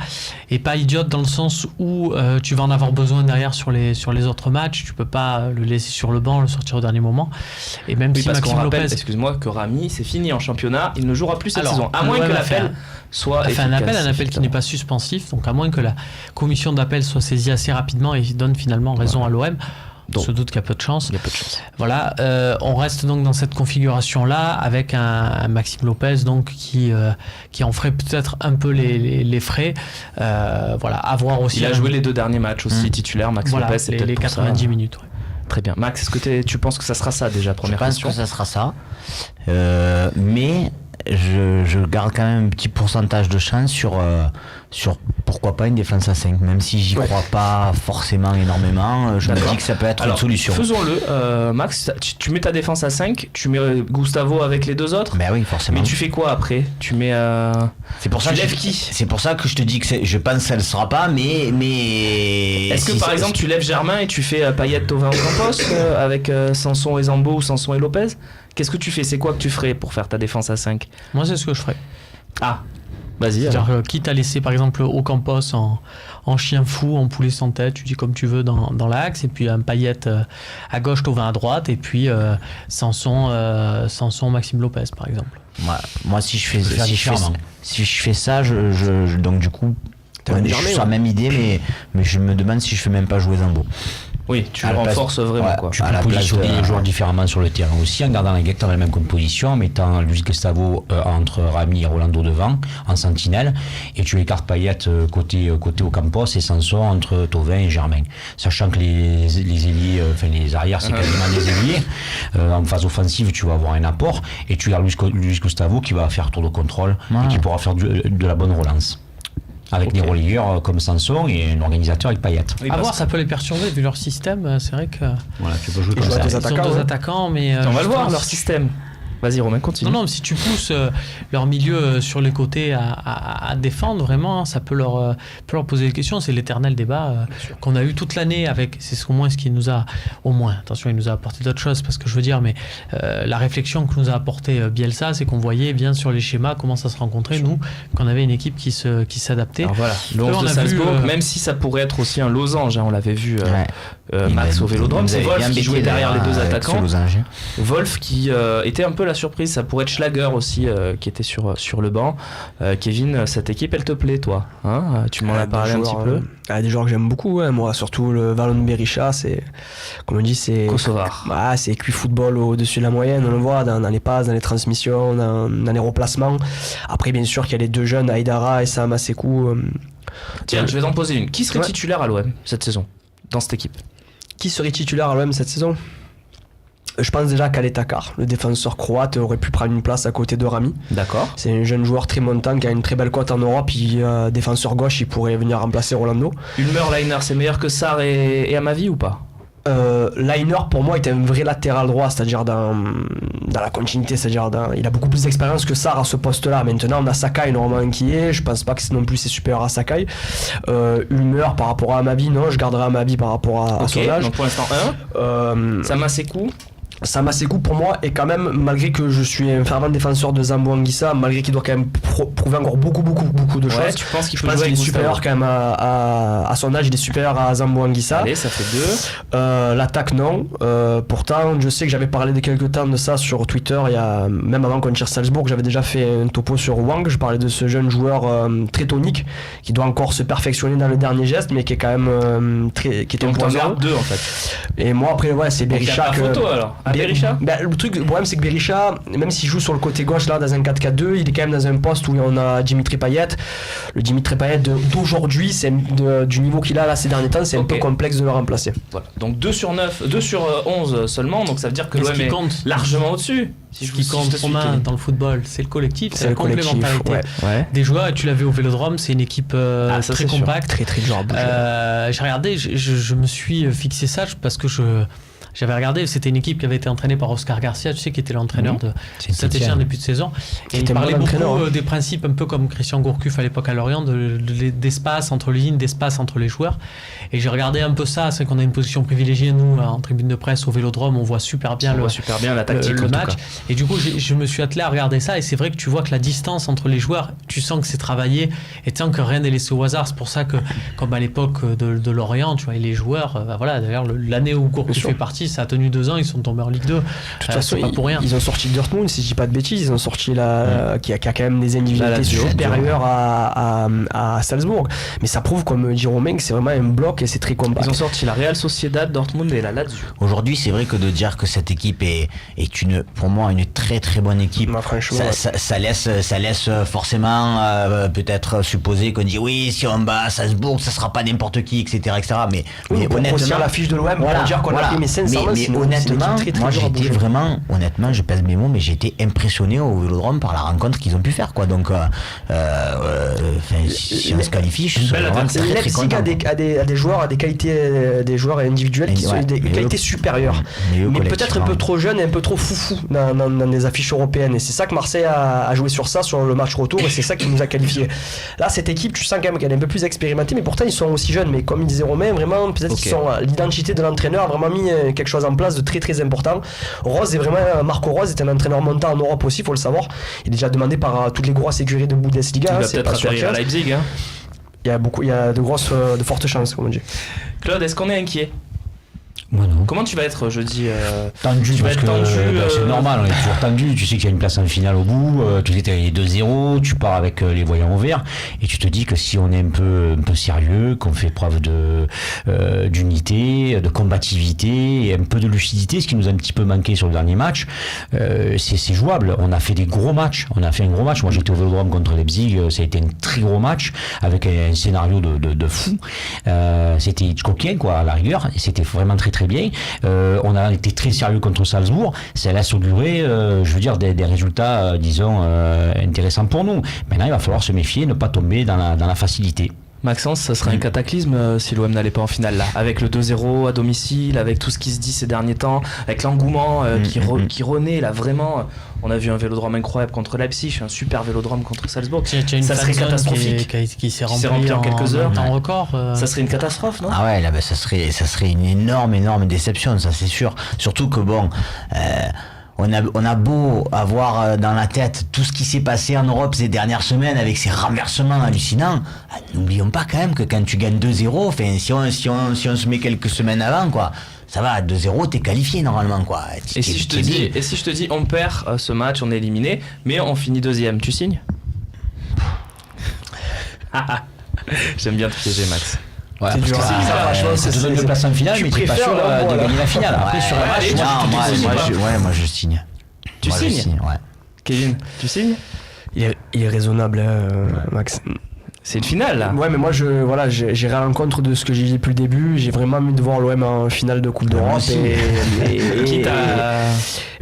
est pas idiote dans le sens où tu vas en avoir besoin derrière sur les autres matchs. Tu peux pas le laisser sur le banc, le sortir au dernier moment. Et même si Maxime Lopez... Excuse-moi, que Rami, c'est fini en championnat. Il ne jouera plus cette saison. À moins que l'appel soit efficace. Un appel qui n'est pas suspensif. Donc à moins que la commission d'appel soit saisie assez rapidement et donne finalement raison à l'OM. On se doute qu'il y a peu de chance. Voilà, on reste donc dans cette configuration-là avec un Maxime Lopez donc qui en ferait peut-être un peu les frais. Voilà, à voir aussi. Il a joué les 2 derniers matchs aussi titulaire. Maxime Lopez, c'est les 90 minutes. Ouais. Très bien. Max, est-ce que tu penses que ça sera ça déjà, première question? Je pense que ça sera ça. Mais je garde quand même un petit pourcentage de chance sur pourquoi pas une défense à 5, même si j'y crois pas forcément énormément. Je me dis que ça peut être une solution. Faisons-le. Max, tu mets ta défense à 5, tu mets Gustavo avec les 2 autres. Ben oui, forcément. Mais tu fais quoi après? Tu mets. C'est pour ça tu que lèves qui? C'est pour ça que je te dis que je pense que ça ne sera pas, mais. Est-ce que par exemple tu lèves Germain et tu fais Payet, Thauvin, Campos avec Sanson et Zambo ou Sanson et Lopez? Qu'est-ce que tu fais? C'est quoi que tu ferais pour faire ta défense à 5? Moi, c'est ce que je ferais. Ah, vas-y. C'est-à-dire, quitte à laisser par exemple Ocampos en chien fou, en poulet sans tête, tu dis comme tu veux dans l'axe, et puis un Payet à gauche, Thauvin à droite, et puis Sanson, Maxime Lopez par exemple. Moi, si je fais ça, donc du coup, je suis sur la même idée, mais je me demande si je fais même pas jouer Zambo. Oui, tu le renforces vraiment. Tu peux positionner les joueurs différemment sur le terrain aussi, en gardant exactement la même composition, en mettant Luis Gustavo entre Rami et Rolando devant, en sentinelle, et tu écartes Payet côté Ocampos et Sanson entre Thauvin et Germain. Sachant que les ailiers, les arrières, c'est quasiment des ailiers. En phase offensive, tu vas avoir un apport, et tu as Luis Gustavo qui va faire tour de contrôle et qui pourra faire de la bonne relance. Avec des relayeurs comme Sanson et un organisateur avec Payet. Oui, à voir, ça peut les perturber vu leur système. C'est vrai que. Voilà, tu peux jouer comme ça. Ils ont 2 attaquants, mais. On va le voir, leur système. Vas-y Romain, continue. Non, mais si tu pousses leur milieu sur les côtés à défendre, vraiment, ça peut leur poser des questions. C'est l'éternel débat qu'on a eu toute l'année avec. C'est au moins ce qui nous a. Au moins, attention, il nous a apporté d'autres choses, parce que je veux dire, mais la réflexion que nous a apporté Bielsa, c'est qu'on voyait bien sur les schémas comment ça se rencontrait, nous, qu'on avait une équipe qui s'adaptait. Alors voilà, le de Salzbourg, même si ça pourrait être aussi un losange, on l'avait vu. Max au Vélodrome, c'est Wolf qui jouait derrière les 2 attaquants. Wolf qui était un peu la surprise, ça pourrait être Schlager aussi qui était sur le banc. Kevin, cette équipe elle te plaît toi, hein? Tu m'en as parlé un petit peu. Des joueurs que j'aime beaucoup, moi surtout le Valon Berisha, c'est comme on dit, c'est Kosovar. C'est QI football au-dessus de la moyenne, on le voit dans les passes, dans les transmissions, dans les replacements. Après bien sûr qu'il y a les 2 jeunes, Aïdara et Sama Sekou. Tiens, je vais t'en poser une. Qui serait titulaire à l'OM cette saison dans cette équipe? Qui serait titulaire à l'OM cette saison? Je pense déjà qu'Ale Takar, le défenseur croate, aurait pu prendre une place à côté de Rami. D'accord. C'est un jeune joueur très montant qui a une très belle cote en Europe. Défenseur gauche, il pourrait venir remplacer Rolando. Ulmer, Leiner, c'est meilleur que Sarr et Amavi ou pas? Leiner pour moi est un vrai latéral droit, c'est-à-dire dans la continuité, c'est-à-dire il a beaucoup plus d'expérience que Sarr à ce poste-là. Maintenant on a Sakai normalement qui est, je pense pas que c'est non plus c'est supérieur à Sakai. Ulmer par rapport à Amavi, non, je garderai Amavi par rapport à son âge. Donc pour l'instant 1. Sama Sekou. Sama Sekou pour moi est quand même, malgré que je suis un fervent défenseur de Zambo Anguissa, malgré qu'il doit quand même prouver encore beaucoup de choses. Tu penses qu'il peut jouer? Il est supérieur quand même à son âge, il est supérieur à Zambo Anguissa. Allez, ça fait 2. L'attaque non. Pourtant je sais que j'avais parlé de quelques temps de ça sur Twitter, même avant qu'on tire Salzbourg, j'avais déjà fait un topo sur Wang. Je parlais de ce jeune joueur très tonique qui doit encore se perfectionner dans le dernier geste, mais qui est quand même qui était un point 2 en fait. Et moi après c'est Berisha photo alors. Berisha le problème c'est que Berisha, même s'il joue sur le côté gauche là dans un 4-4-2, il est quand même dans un poste où on a Dimitri Payet. Le Dimitri Payet d'aujourd'hui, du niveau qu'il a là ces derniers temps, c'est un peu complexe de le remplacer. Voilà. Donc 2 sur 11 seulement, donc ça veut dire que l'OM est largement au-dessus. Ce qui compte Romain dans le football, c'est le collectif, c'est la complémentarité des joueurs. Et tu l'as vu au Vélodrome, c'est une équipe très compacte, très dur à bouger. J'ai regardé, je me suis fixé ça parce que j'avais regardé, c'était une équipe qui avait été entraînée par Oscar Garcia, tu sais, qui était l'entraîneur de Saint-Étienne en début de saison. Et il parlait beaucoup des principes, un peu comme Christian Gourcuff à l'époque à Lorient, d'espace entre les lignes, d'espace entre les joueurs. Et j'ai regardé un peu ça, c'est qu'on a une position privilégiée, nous, en tribune de presse au Vélodrome, on voit super bien la tactique, le match. Et du coup, je me suis attelé à regarder ça, et c'est vrai que tu vois que la distance entre les joueurs, tu sens que c'est travaillé, et tu sens que rien n'est laissé au hasard. C'est pour ça que, comme à l'époque de Lorient, tu vois, et les joueurs, voilà, d'ailleurs, l'année où Gourcuff fait partie, ça a tenu 2 ans, ils sont tombés en Ligue 2. De toute façon, pas pour rien. Ils ont sorti Dortmund, si je dis pas de bêtises, ils ont sorti qui a quand même des individualités supérieures à Salzbourg. Mais ça prouve, comme dit Romain, que c'est vraiment un bloc et c'est très compact. Ils ont sorti la Real Sociedad, Dortmund et la Lazio. Aujourd'hui, c'est vrai que de dire que cette équipe est pour moi une très très bonne équipe, ça laisse forcément peut-être supposer qu'on dit oui, si on bat Salzbourg, ça sera pas n'importe qui, etc. Mais honnêtement, la fiche de l'OM, pour dire qu'on a pris mes 500 mais honnêtement, moi j'étais vraiment, je pèse mes mots, mais j'ai été impressionné au Vélodrome par la rencontre qu'ils ont pu faire, quoi. Donc si on se qualifie, je suis vraiment très content. A des joueurs, a des qualités, des joueurs individuels qui sont des qualités supérieures, mais peut-être un peu trop jeunes et un peu trop foufou dans des affiches européennes. Et c'est ça que Marseille a joué sur ça sur le match retour, et c'est ça qui nous a qualifiés. Là, cette équipe, tu sens quand même qu'elle est un peu plus expérimentée, mais pourtant ils sont aussi jeunes. Mais comme il disait Romain, vraiment, peut-être qu'ils sont l'identité de l'entraîneur a vraiment mis quelque chose en place de très très important. Marco Rose est un entraîneur montant en Europe aussi, faut le savoir. Il est déjà demandé par toutes les grosses écuries de Bundesliga. Il va peut-être atterrir à Leipzig. Il y a de fortes chances, comme on dit. Claude, est-ce qu'on est inquiet? Moi non. Comment tu vas être jeudi tendu, parce que c'est normal, on est toujours tendu. Tu sais qu'il y a une place en finale au bout, tu sais t'es 2-0, tu pars avec les voyants au vert, et tu te dis que si on est un peu sérieux, qu'on fait preuve d'unité, de combativité et un peu de lucidité, ce qui nous a un petit peu manqué sur le dernier match, c'est jouable. On a fait des gros matchs, on a fait un gros match. Moi j'étais au Vélodrome contre Leipzig, ça a été un très gros match avec un scénario de fou. C'était Hitchcockien, quoi, à la rigueur, et c'était vraiment très très bien. On a été très sérieux contre Salzbourg. Ça laisse augurer, des résultats, intéressants pour nous. Maintenant, il va falloir se méfier, ne pas tomber dans la facilité. Maxence, ça serait un cataclysme si l'OM n'allait pas en finale là, avec le 2-0 à domicile, avec tout ce qui se dit ces derniers temps, avec l'engouement qui renaît là, vraiment. On a vu un Vélodrome incroyable contre Leipzig, un super Vélodrome contre Salzbourg. Ça serait catastrophique. Qui s'est rempli en quelques heures. En record. Ça serait une catastrophe, non? Ah ouais, là, ça serait une énorme déception, ça c'est sûr. Surtout que on a beau avoir dans la tête tout ce qui s'est passé en Europe ces dernières semaines avec ces renversements hallucinants, n'oublions pas quand même que quand tu gagnes 2-0, si on se met quelques semaines avant, quoi, ça va, 2-0, t'es qualifié normalement, quoi. Et si je te dis on perd ce match, on est éliminé, mais on finit deuxième, tu signes? J'aime bien te piéger, Max. Ouais, parce que ça te donne une place en finale, mais t'es pas sûr de gagner la finale. Après, sur un match, moi je signe. Tu signes? Ouais. Kevin, tu signes? Il est raisonnable, Max. C'est une finale là. Ouais, mais moi j'irai à l'encontre de ce que j'ai dit depuis le début. J'ai vraiment envie de voir l'OM en finale de Coupe d'Europe.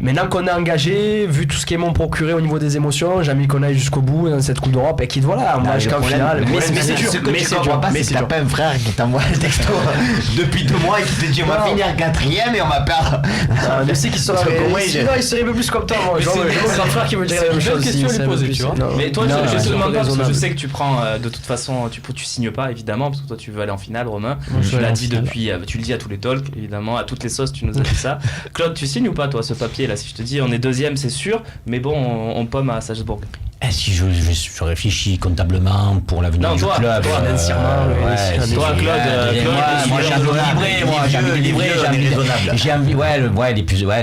Maintenant qu'on est engagé, vu tout ce qu'ils m'ont procuré au niveau des émotions, j'ai envie qu'on aille jusqu'au bout dans cette Coupe d'Europe et qu'il on va jusqu'en finale. Mais c'est dur. Ce que tu comprends pas, c'est que t'as pas un frère qui t'envoie le texto depuis 2 mois et qui te dit on va finir 4ème et on va perdre. Je sais qu'il serait il serait un peu plus comme toi. J'ai un grand frère qui me dirait la même chose. C'est une question à lui poser, tu vois. Mais toi, je te demande pas parce que je sais que tu prends de toute façon, tu signes pas évidemment parce que toi tu veux aller en finale, Romain. Tu l'as dit depuis, tu le dis à tous les talks évidemment, à toutes les sauces tu nous as dit ça. Claude, tu signes ou pas toi ce papier là? Si je te dis on est deuxième c'est sûr, mais bon on pomme à Salzbourg. si je réfléchis comptablement pour l'avenir du club. Toi, Claude, moi j'ai envie de livrer,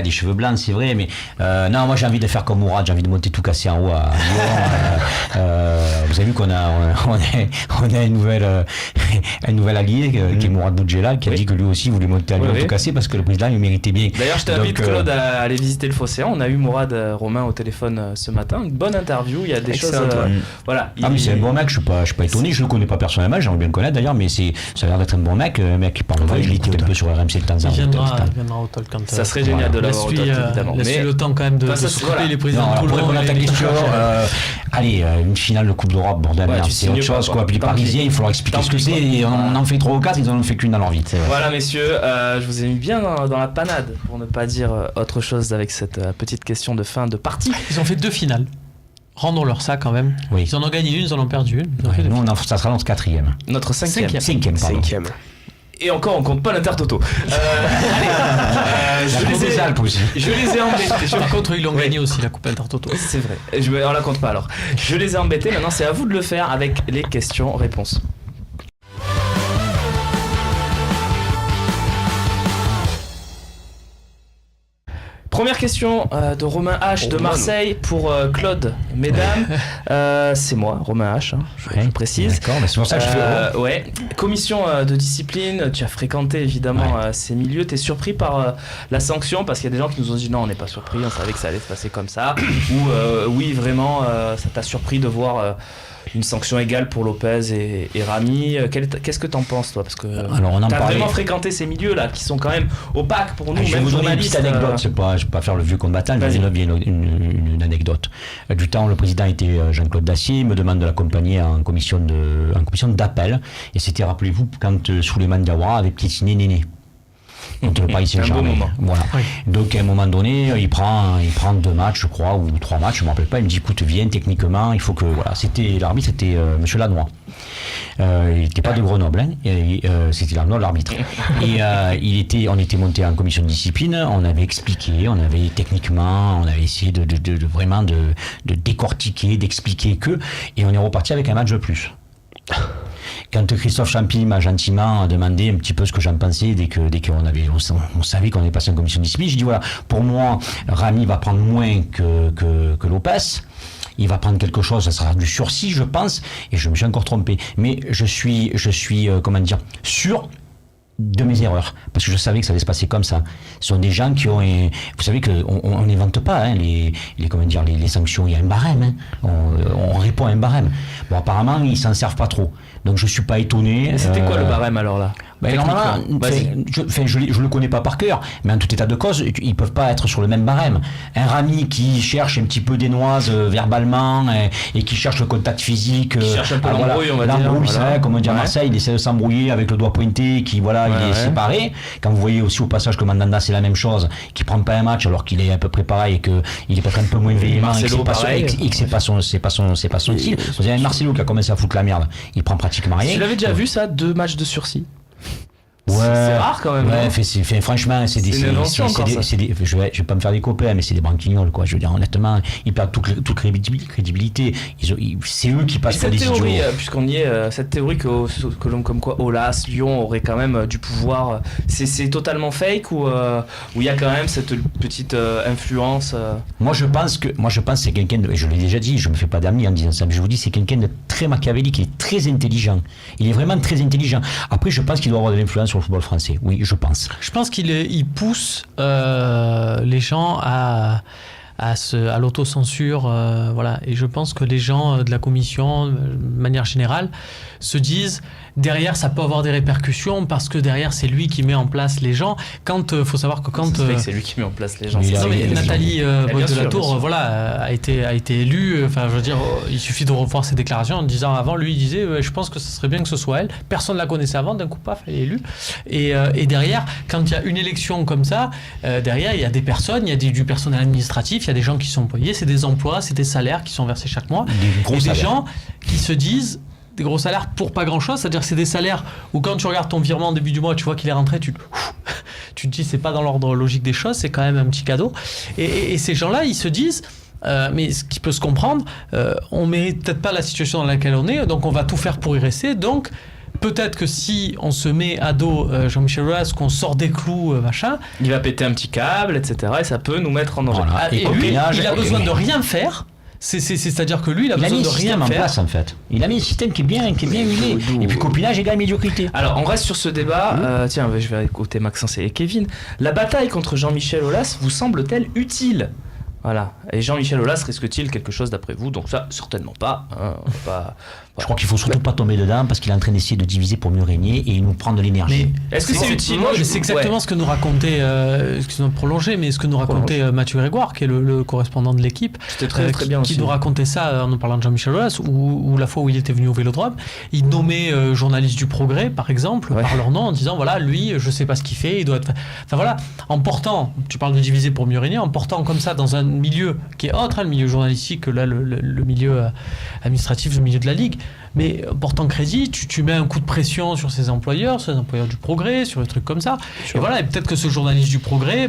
les cheveux blancs, c'est vrai, mais non, moi j'ai envie de faire comme Mourad, j'ai envie de monter tout casser en haut à Lyon. Vous avez vu qu'on a un nouvel allié qui est Mourad Boudjela, qui a dit que lui aussi voulait monter à Lyon tout casser parce que le président il méritait bien. D'ailleurs, je t'invite Claude à aller visiter le Phocéen. On a eu Mourad Romain au téléphone ce matin, une bonne interview, il y a des choses voilà. Mais c'est un bon mec, je suis pas étonné, je le connais pas personnellement, j'aimerais bien le connaître d'ailleurs, mais ça a l'air d'être un bon mec, un mec qui parle vrai, je l'écoute un peu sur RMC de temps en temps. Il viendra au talk quand ça serait génial de l'avoir au talk, évidemment. Laisse-lui le temps quand même de s'occuper les présidents de Toulon. Allez, une finale de Coupe d'Europe, bordel, c'est autre chose quoi. Puis les Parisiens, il faudra expliquer ce que c'est, et on en fait 3 ou 4, ils en ont fait qu'une dans leur vie. Voilà messieurs, je vous ai mis bien dans la panade, pour ne pas dire autre chose avec cette petite question de fin de partie. Ils ont fait 2 finales. Rendons-leur ça quand même. Oui. Ils en ont gagné une, ils en ont perdu une. Nous, ça sera notre 4e. Notre 5e. 5e. Et encore, on compte pas l'Intertoto. Je les ai embêtés. Par contre, ils l'ont gagné aussi, la Coupe Intertoto. C'est vrai. On la compte pas alors. Je les ai embêtés. Maintenant, c'est à vous de le faire avec les questions-réponses. Première question de Romain H de Marseille pour Claude. Mesdames, c'est moi, Romain H, je précise. D'accord, mais c'est pour ça que je fais. Ouais. Commission de discipline, tu as fréquenté évidemment ces milieux. Tu es surpris par la sanction? Parce qu'il y a des gens qui nous ont dit non, on n'est pas surpris, on savait que ça allait se passer comme ça. Ou oui, vraiment, ça t'a surpris de voir une sanction égale pour Lopez et Rami. Qu'est-ce que t'en penses toi? Parce que t'as vraiment fréquenté ces milieux-là qui sont quand même opaques pour nous, je vais vous donner une petite anecdote, je vais pas faire le vieux combattant, je vais vous donner une anecdote. Du temps, le président était Jean-Claude Dacier, il me demande de l'accompagner en commission d'appel, et c'était, rappelez-vous, quand Souleymane Diawara avait piétiné Néné. Contre le Paris Saint-Germain. Voilà. Oui. Donc à un moment donné, il prend 2 matchs, je crois, ou 3 matchs, je ne me rappelle pas. Il me dit écoute, viens techniquement, il faut que. Voilà, l'arbitre, c'était Monsieur Lannoy. Il n'était pas de Grenoble, c'était Lannoy l'arbitre. Et on était monté en commission de discipline, on avait expliqué, on avait essayé de vraiment de décortiquer, d'expliquer et on est reparti avec un match de plus. Quand Christophe Champy m'a gentiment demandé un petit peu ce que j'en pensais dès qu'on savait qu'on avait passé en commission de discipline, j'ai dit voilà, pour moi, Rami va prendre moins que Lopez. Il va prendre quelque chose, ça sera du sursis, je pense, et je me suis encore trompé. Mais je suis sûr de mes erreurs, parce que je savais que ça allait se passer comme ça. Ce sont des gens qui ont, vous savez qu'on n'invente pas les sanctions, il y a un barème, on répond à un barème. Bon, apparemment ils s'en servent pas trop, donc je suis pas étonné. C'était quoi le barème alors là? Normalement, je le connais pas par cœur, mais en tout état de cause, ils peuvent pas être sur le même barème. Un Rami qui cherche un petit peu des noises verbalement et qui cherche le contact physique, qui cherche un peu l'embrouille, on va dire. L'embrouille, c'est vrai, comme on dit à Marseille, il essaie de s'embrouiller avec le doigt pointé, il est séparé. Quand vous voyez aussi au passage que Mandanda c'est la même chose, qui prend pas un match alors qu'il est à peu près pareil et qu'il est peut-être un peu moins véhément et que c'est pas son style. Vous avez Marcelo qui a commencé à foutre la merde, il prend pratiquement rien. Tu l'avais déjà vu ça, 2 matchs de sursis? Ouais, c'est rare quand même. Ouais, franchement, je vais pas me faire des copains, mais c'est des branquignoles, quoi. Je veux dire, honnêtement, ils perdent toute crédibilité. C'est eux qui passent pour des idiots. Puisqu'on y est, cette théorie que l'on comme quoi Aulas, Lyon aurait quand même du pouvoir, c'est totalement fake ou il y a quand même cette petite influence. Moi, je pense que c'est quelqu'un de, je l'ai déjà dit, je me fais pas d'amis en disant ça, mais je vous dis, c'est quelqu'un de très machiavélique, il est très intelligent. Il est vraiment très intelligent. Après, je pense qu'il doit avoir de l'influence sur le football français. Oui, je pense. Je pense qu'il pousse les gens à l'autocensure, voilà. Et je pense que les gens de la commission, de manière générale, se disent derrière ça peut avoir des répercussions parce que derrière c'est lui qui met en place les gens. Faut savoir que quand c'est lui qui met en place les gens. Nathalie Bois-de-la-Tour, voilà, a été élue. Enfin, je veux dire, il suffit de revoir ses déclarations en disant avant lui il disait je pense que ce serait bien que ce soit elle. Personne ne la connaissait avant, d'un coup paf, elle est élue. Et derrière, quand il y a une élection comme ça, derrière il y a des personnes, il y a du personnel administratif, il y a des gens qui sont employés, c'est des emplois, c'est des salaires qui sont versés chaque mois. Des gens qui se disent des gros salaires pour pas grand chose, c'est-à-dire que c'est des salaires où quand tu regardes ton virement au début du mois, tu vois qu'il est rentré, tu te dis c'est pas dans l'ordre logique des choses, c'est quand même un petit cadeau. Et ces gens-là, ils se disent mais ce qui peut se comprendre, on mérite peut-être pas la situation dans laquelle on est, donc on va tout faire pour y rester. Donc peut-être que si on se met à dos Jean-Michel Aulas, qu'on sort des clous, machin, il va péter un petit câble, etc. Et ça peut nous mettre en danger. Voilà. et lui, il a besoin de rien faire. C'est-à-dire que lui, il a besoin de rien en faire. place, en fait. Il a mis un système qui est bien huilé. Et puis copinage égale médiocrité. Alors, on reste sur ce débat. Tiens, je vais écouter Maxence et Kevin. La bataille contre Jean-Michel Aulas vous semble-t-elle utile ? Voilà. Et Jean-Michel Aulas risque-t-il quelque chose d'après vous ? Donc ça, certainement pas. Je crois qu'il faut surtout pas tomber dedans parce qu'il est en train d'essayer de diviser pour mieux régner et il nous prend de l'énergie. Mais est-ce que c'est utile ? C'est exactement ce que nous racontait, excusez-moi de prolonger, mais ce que nous racontait Mathieu Grégoire, qui est le correspondant de l'équipe. C'était très bien qui aussi. nous racontait ça en nous parlant de Jean-Michel Aulas, ou la fois où il était venu au Vélodrome, il nommait journaliste du Progrès, par exemple, par leur nom, en disant voilà, lui, je sais pas ce qu'il fait, il doit être. Enfin voilà, en portant, tu parles de diviser pour mieux régner, en portant comme ça dans un milieu qui est autre, le milieu journalistique, là, le milieu administratif, le milieu de la Ligue, mais portant crédit, tu mets un coup de pression sur ses employeurs du Progrès, sur des trucs comme ça. Et voilà, et peut-être que ce journaliste du Progrès,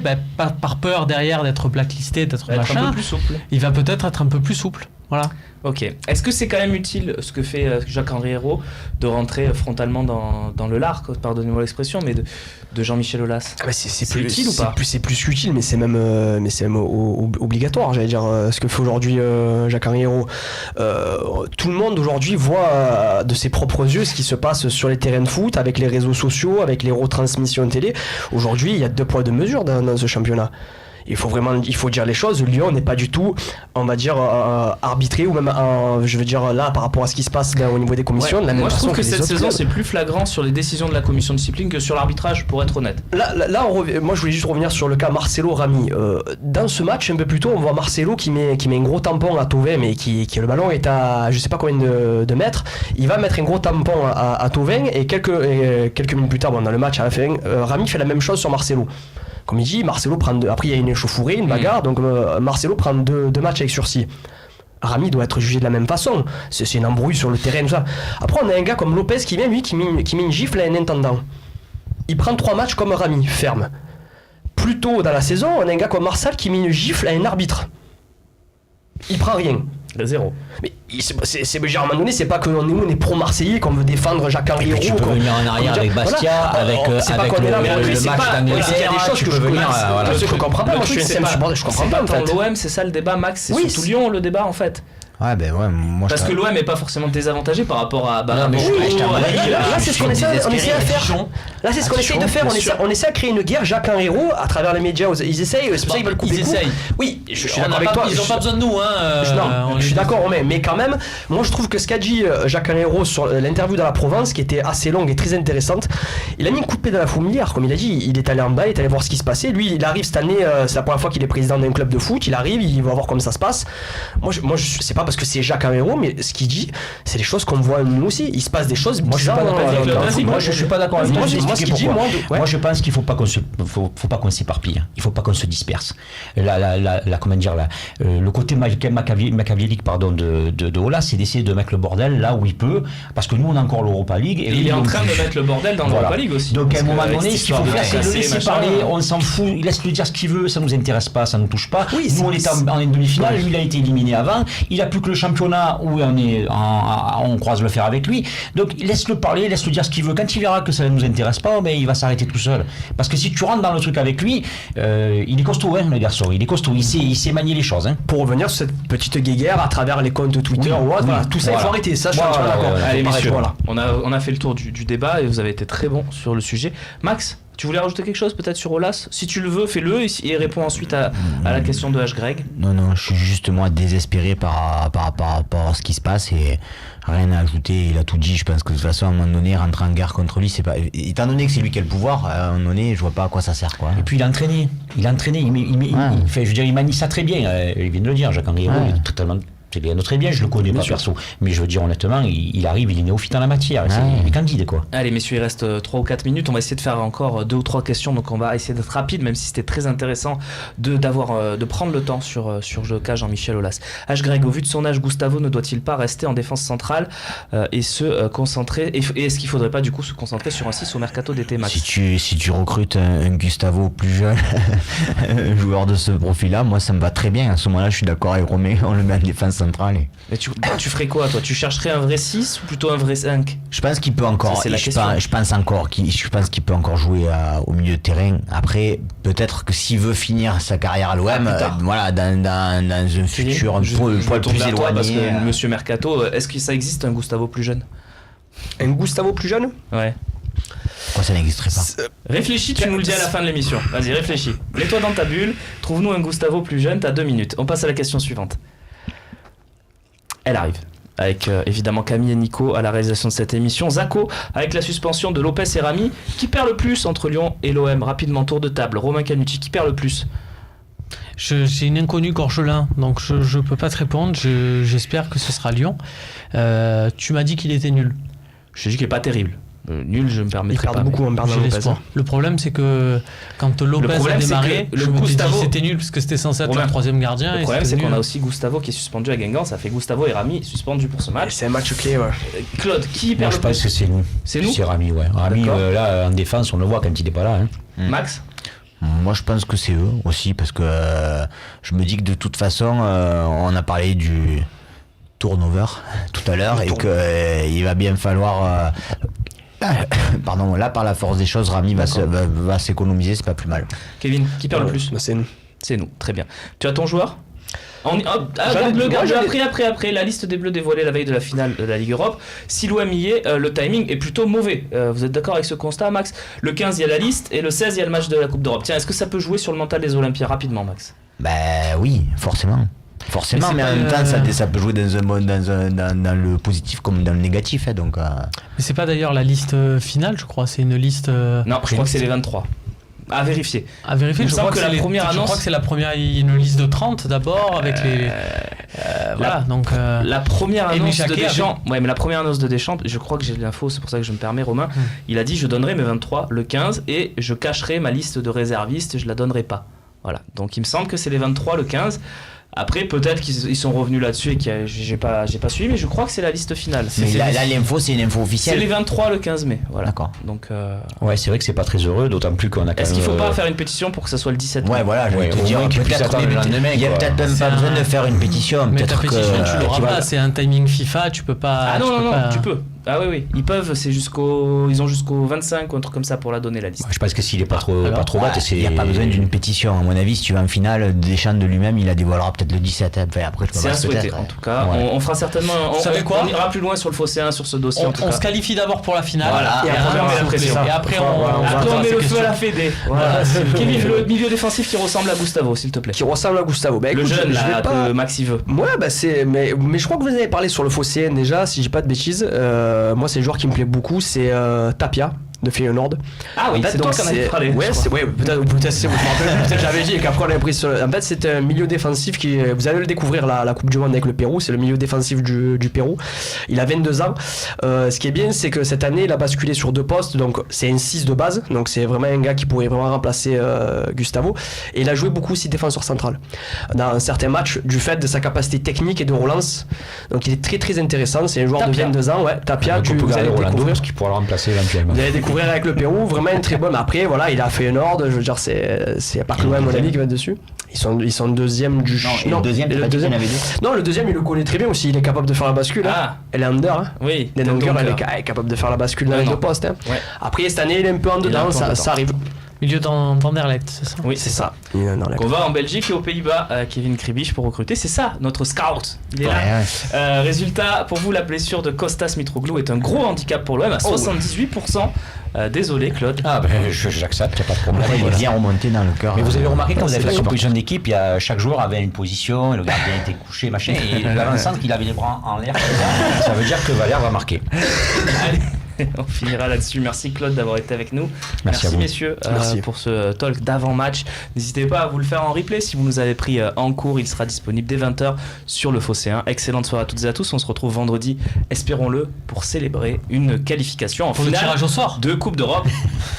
par peur derrière d'être blacklisté, d'être machin, un peu plus souple. Il va peut-être être un peu plus souple. Voilà. Ok. Est-ce que c'est quand même utile ce que fait Jacques-Henri Hérault de rentrer frontalement dans le lard, pardonnez-moi l'expression, mais de Jean-Michel Aulas ? C'est plus utile ou pas ? C'est plus utile, mais c'est même obligatoire, j'allais dire, ce que fait aujourd'hui Jacques-Henri Hérault. Tout le monde aujourd'hui voit de ses propres yeux ce qui se passe sur les terrains de foot, avec les réseaux sociaux, avec les retransmissions télé. Aujourd'hui, il y a 2 poids 2 mesures dans ce championnat. Il faut dire les choses. Lyon n'est pas du tout, on va dire, arbitré ou même, je veux dire, là, par rapport à ce qui se passe là, au niveau des commissions. Ouais. Moi, je trouve que cette saison, clubs. c'est plus flagrant sur les décisions de la commission de discipline que sur l'arbitrage, pour être honnête. Là moi, je voulais juste revenir sur le cas Marcelo-Rami. Dans ce match, un peu plus tôt, on voit Marcelo qui met un gros tampon à Thauvin, mais qui le ballon est à je sais pas combien de mètres. Il va mettre un gros tampon à Thauvin et quelques minutes plus tard, dans le match à la fin, Rami fait la même chose sur Marcelo. Comme il dit, Marcelo prend après il y a une échauffourée, une bagarre, donc Marcelo prend deux matchs avec sursis. Rami doit être jugé de la même façon. C'est une embrouille sur le terrain, tout ça. Après, on a un gars comme Lopez qui vient, lui, qui met une gifle à un intendant. Il prend 3 matchs comme Rami, ferme. Plus tôt dans la saison, on a un gars comme Marsal qui met une gifle à un arbitre. Il prend rien. Le 0. Mais à un moment donné, c'est pas qu'on est pro-marseillais, qu'on veut défendre Jacques-Henri Hérault. Tu peux venir en arrière avec Bastia, avec le match d'Angleterre. Il y a des choses que je comprends pas. Moi, je suis un supporter, je comprends pas. Pour l'OM, c'est ça le débat, Max. C'est surtout Lyon le débat en fait. Ouais, moi parce que l'OM n'est pas forcément désavantagé par rapport à là, c'est ce qu'on essaie de faire. Là, c'est ce qu'on essaie de faire. On essaie de créer une guerre. Jacques-Henri Hérault, à travers les médias, ils essayent. C'est pour ça qu'ils veulent couper. Ils essayent. Oui, je suis d'accord avec toi. Ils n'ont pas besoin de nous. Non, je suis d'accord, mais quand même, moi je trouve que ce qu'a dit Jacques-Henri Hérault sur l'interview dans la Provence, qui était assez longue et très intéressante, il a mis une coup de pied dans la fourmilière. Comme il a dit, il est allé en bas, il est allé voir ce qui se passait. Lui, il arrive cette année, c'est la première fois qu'il est président d'un club de foot. Il arrive, il va voir comment ça se passe. Moi, je sais pas parce que c'est Jacques-Henri Hérault, mais ce qu'il dit, c'est des choses qu'on voit nous aussi. Il se passe des choses. Moi, je suis pas d'accord avec toi. Moi, je pense qu'il faut pas qu'on s'éparpille. Il faut pas qu'on se disperse. Le côté machiavélique de Aulas, c'est d'essayer de mettre le bordel là où il peut, parce que nous on a encore l'Europa League et il est en train de mettre le bordel dans l'Europa League aussi. Donc à un moment donné, ce qu'il faut faire, c'est le laisser parler. On s'en fout, il laisse lui dire ce qu'il veut, ça nous intéresse pas, ça nous touche pas. Nous on est en demi-finale, lui il a été éliminé avant, il a plus que le championnat où on croise le fer avec lui. Donc laisse-le parler, laisse-le dire ce qu'il veut. Quand il verra que ça ne nous intéresse pas, il va s'arrêter tout seul. Parce que si tu rentres dans le truc avec lui, il est costaud, le garçon, il est costaud, il sait manier les choses. Pour revenir sur cette petite guéguerre à travers les comptes Twitter ou autre, tout ça, il faut arrêter. Ça, je suis d'accord. Allez, messieurs, on a fait le tour du débat et vous avez été très bon sur le sujet. Max, tu voulais rajouter quelque chose peut-être sur Aulas ? Si tu le veux, fais-le et réponds ensuite à la question de H. Greg. Non, je suis juste moi désespéré par rapport à ce qui se passe et rien à ajouter. Il a tout dit. Je pense que de toute façon, à un moment donné, rentrer en guerre contre lui, c'est pas. Étant donné que c'est lui qui a le pouvoir, à un moment donné, je vois pas à quoi ça sert, quoi. Et puis il a entraîné. Il manie ça très bien. Il vient de le dire, Jacques-Henri Hérault, il est totalement C'est bien, très bien, je le connais pas perso. Mais je veux dire honnêtement, il arrive, il est néophyte en la matière. Il est candide quoi. Allez messieurs, il reste 3 ou 4 minutes. On va essayer de faire encore 2 ou 3 questions. Donc on va essayer d'être rapide, même si c'était très intéressant de prendre le temps sur le cas Jean-Michel Aulas. H. Greg, au vu de son âge, Gustavo ne doit-il pas rester en défense centrale et se concentrer et est-ce qu'il faudrait pas du coup se concentrer sur un 6 au mercato d'été, Max? Si tu recrutes un Gustavo plus jeune, un joueur de ce profil-là, moi ça me va très bien. À ce moment-là, je suis d'accord avec Romain, on le met en défense centrale. Mais tu ferais quoi toi? Tu chercherais un vrai 6 ou plutôt un vrai 5? Je pense qu'il peut encore. Je pense qu'il peut encore jouer au milieu de terrain. Après, peut-être que s'il veut finir sa carrière à l'OM, voilà, dans un futur un peu plus éloigné. Parce que Monsieur Mercato, est-ce que ça existe un Gustavo plus jeune? Un Gustavo plus jeune? Ouais. Pourquoi ça n'existerait pas? Réfléchis, tu nous le dis à la fin de l'émission. Vas-y, réfléchis. Mets-toi dans ta bulle, trouve-nous un Gustavo plus jeune, t'as 2 minutes. On passe à la question suivante. Elle arrive. Avec évidemment Camille et Nico à la réalisation de cette émission. Zako, avec la suspension de Lopez et Rami, qui perd le plus entre Lyon et l'OM? Rapidement, tour de table. Romain Canucci, qui perd le plus? J'ai une inconnue Gorgelin, donc je peux pas te répondre. J'espère que ce sera Lyon. Tu m'as dit qu'il était nul. Je dis qu'il est pas terrible. Nul, je me permettrai pas. Il perd beaucoup en Bernard Lopez. Le problème, c'est que quand Lopez a démarré, je me suis dit c'était nul parce que c'était censé être le troisième gardien. Le problème, c'est qu'on a aussi Gustavo qui est suspendu à Guingamp. Ça fait Gustavo et Rami suspendus pour ce match. C'est un match clé, ouais. Claude, qui perd le plus? Je pense que c'est nous. C'est nous? C'est Rami, ouais. Rami, là, en défense, on le voit quand il est pas là. Hein. Max? Moi, je pense que c'est eux aussi, parce que je me dis que de toute façon, on a parlé du turnover tout à l'heure, et qu'il va bien falloir... Pardon, là, par la force des choses, Rami va s'économiser, c'est pas plus mal. Kevin, qui perd le plus? C'est nous. C'est nous, très bien. Tu as ton joueur? Garde-le après la liste des Bleus dévoilée la veille de la finale de la Ligue Europe. Si l'OM y est, le timing est plutôt mauvais. Vous êtes d'accord avec ce constat, Max? Le 15, il y a la liste, et le 16, il y a le match de la Coupe d'Europe. Tiens, est-ce que ça peut jouer sur le mental des Olympiens rapidement, Max? Oui, forcément. Mais en même temps, ça peut jouer dans le positif comme dans le négatif. Donc, Mais c'est pas d'ailleurs la liste finale, je crois. C'est une liste. Non, je crois que c'est les 23. À vérifier. Je crois que c'est la première annonce. Je crois que c'est la première. Il y a une liste de 30 d'abord avec les. Voilà, donc. La première annonce de Deschamps. Ouais, mais la première annonce de Deschamps, je crois que j'ai l'info, c'est pour ça que je me permets, Romain. Il a dit je donnerai mes 23 le 15 et je cacherai ma liste de réservistes, je la donnerai pas. Voilà. Donc il me semble que c'est les 23 le 15. Après, peut-être qu'ils sont revenus là-dessus et que j'ai pas suivi, mais je crois que c'est la liste finale. Mais là, l'info, c'est une info officielle. C'est les 23 le 15 mai. Voilà. D'accord. Donc, ouais, c'est vrai que c'est pas très heureux, d'autant plus qu'on a quand même. Est-ce qu'il faut pas faire une pétition pour que ça soit le 17 mai? Ouais, voilà, je vais te dire, il y a peut-être même pas besoin de faire une pétition. Mais ta pétition, tu l'auras pas, c'est un timing FIFA, tu peux pas. Ah non, tu peux. Ah oui, ils peuvent, ils ont jusqu'au 25 ou un truc comme ça pour la donner, la liste. Je pense que s'il est pas trop bas, il n'y a pas besoin d'une pétition. À mon avis, si tu vas en finale, Deschamps de lui-même, il la dévoilera peut-être le 17. Après, je peux c'est à souhaiter, en tout cas. On fera certainement. On ira plus loin sur le Fossé 1 sur ce dossier. On se qualifie d'abord pour la finale. Voilà. Et après, on met le feu à la Fédé. Kevin, le milieu défensif qui ressemble à Gustavo, s'il te plaît. Qui ressemble à Gustavo. Le jeune là que Maxi veut. Ouais, mais je crois que vous avez parlé sur le Fossé déjà, si j'ai pas de bêtises. Moi, c'est le joueur qui me plaît beaucoup, c'est Tapia de Feyenoord. Ah oui, en fait, c'est toi qui en avais parlé. Ouais, peut-être c'est vous, je me rappelle, peut-être j'avais dit, et qu'après on l'avait pris sur... En fait, c'est un milieu défensif qui, vous allez le découvrir la Coupe du Monde avec le Pérou, c'est le milieu défensif du Pérou. Il a 22 ans. Ce qui est bien, c'est que cette année, il a basculé sur 2 postes, donc c'est un 6 de base, donc c'est vraiment un gars qui pourrait vraiment remplacer Gustavo. Et il a joué beaucoup aussi défenseur central dans certains matchs, du fait de sa capacité technique et de relance. Donc il est très très intéressant, c'est un joueur de 22 ans, ouais. Tapia, vous allez découvrir. Qui pourra le remplacer éventuellement. Vous allez découvrir avec le Pérou, vraiment une très bonne. Mais après, voilà, il a fait Feyenoord, je veux dire, c'est pas que l'OM, mon avis, qui va être dessus. Ils sont deuxième du. Non, le deuxième. Non, le deuxième, il le connaît très bien aussi. Il est capable de faire la bascule. Ah. Elander. Hein. Oui. Elander, il est capable de faire la bascule dans les 2 postes. Hein. Ouais. Après, cette année, il est un peu en dedans. Ça arrive. Milieu d'Anderlecht, c'est ça? Oui, c'est ça. Donc on va en Belgique et aux Pays-Bas, Kevin Kribisch pour recruter. C'est ça, notre scout. Il est là. Résultat, pour vous, la blessure de Kostas Mitroglou est un gros handicap pour l'OM à 78%. Désolé, Claude. Ah, ben j'accepte, il n'y a pas de problème. Il est bien remonté dans le cœur. Mais vous avez remarqué quand vous avez fait la composition d'équipe, chaque joueur avait une position, et le gardien était couché, machin, et l'avancante qu'il avait les bras en l'air. Ça veut dire que Valère va marquer. Allez. On finira là-dessus. Merci Claude d'avoir été avec nous. Merci à vous. Messieurs Merci. pour ce talk d'avant-match. N'hésitez pas à vous le faire en replay si vous nous avez pris en cours. Il sera disponible dès 20h sur le Phocéen. Excellente soirée à toutes et à tous. On se retrouve vendredi, espérons-le, pour célébrer une qualification en Pour le finale tirage au sort. de Coupe d'Europe.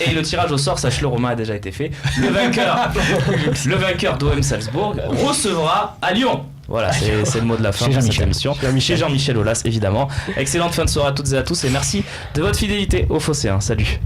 Et le tirage au sort, sache-le, Romain, a déjà été fait. Le vainqueur d'OM Salzbourg recevra à Lyon. Voilà, c'est le mot de la fin Chez de cette Jean-Michel. émission. Chez Jean-Michel Aulas, évidemment. Excellente fin de soirée à toutes et à tous et merci de votre fidélité au Phocéen. Salut.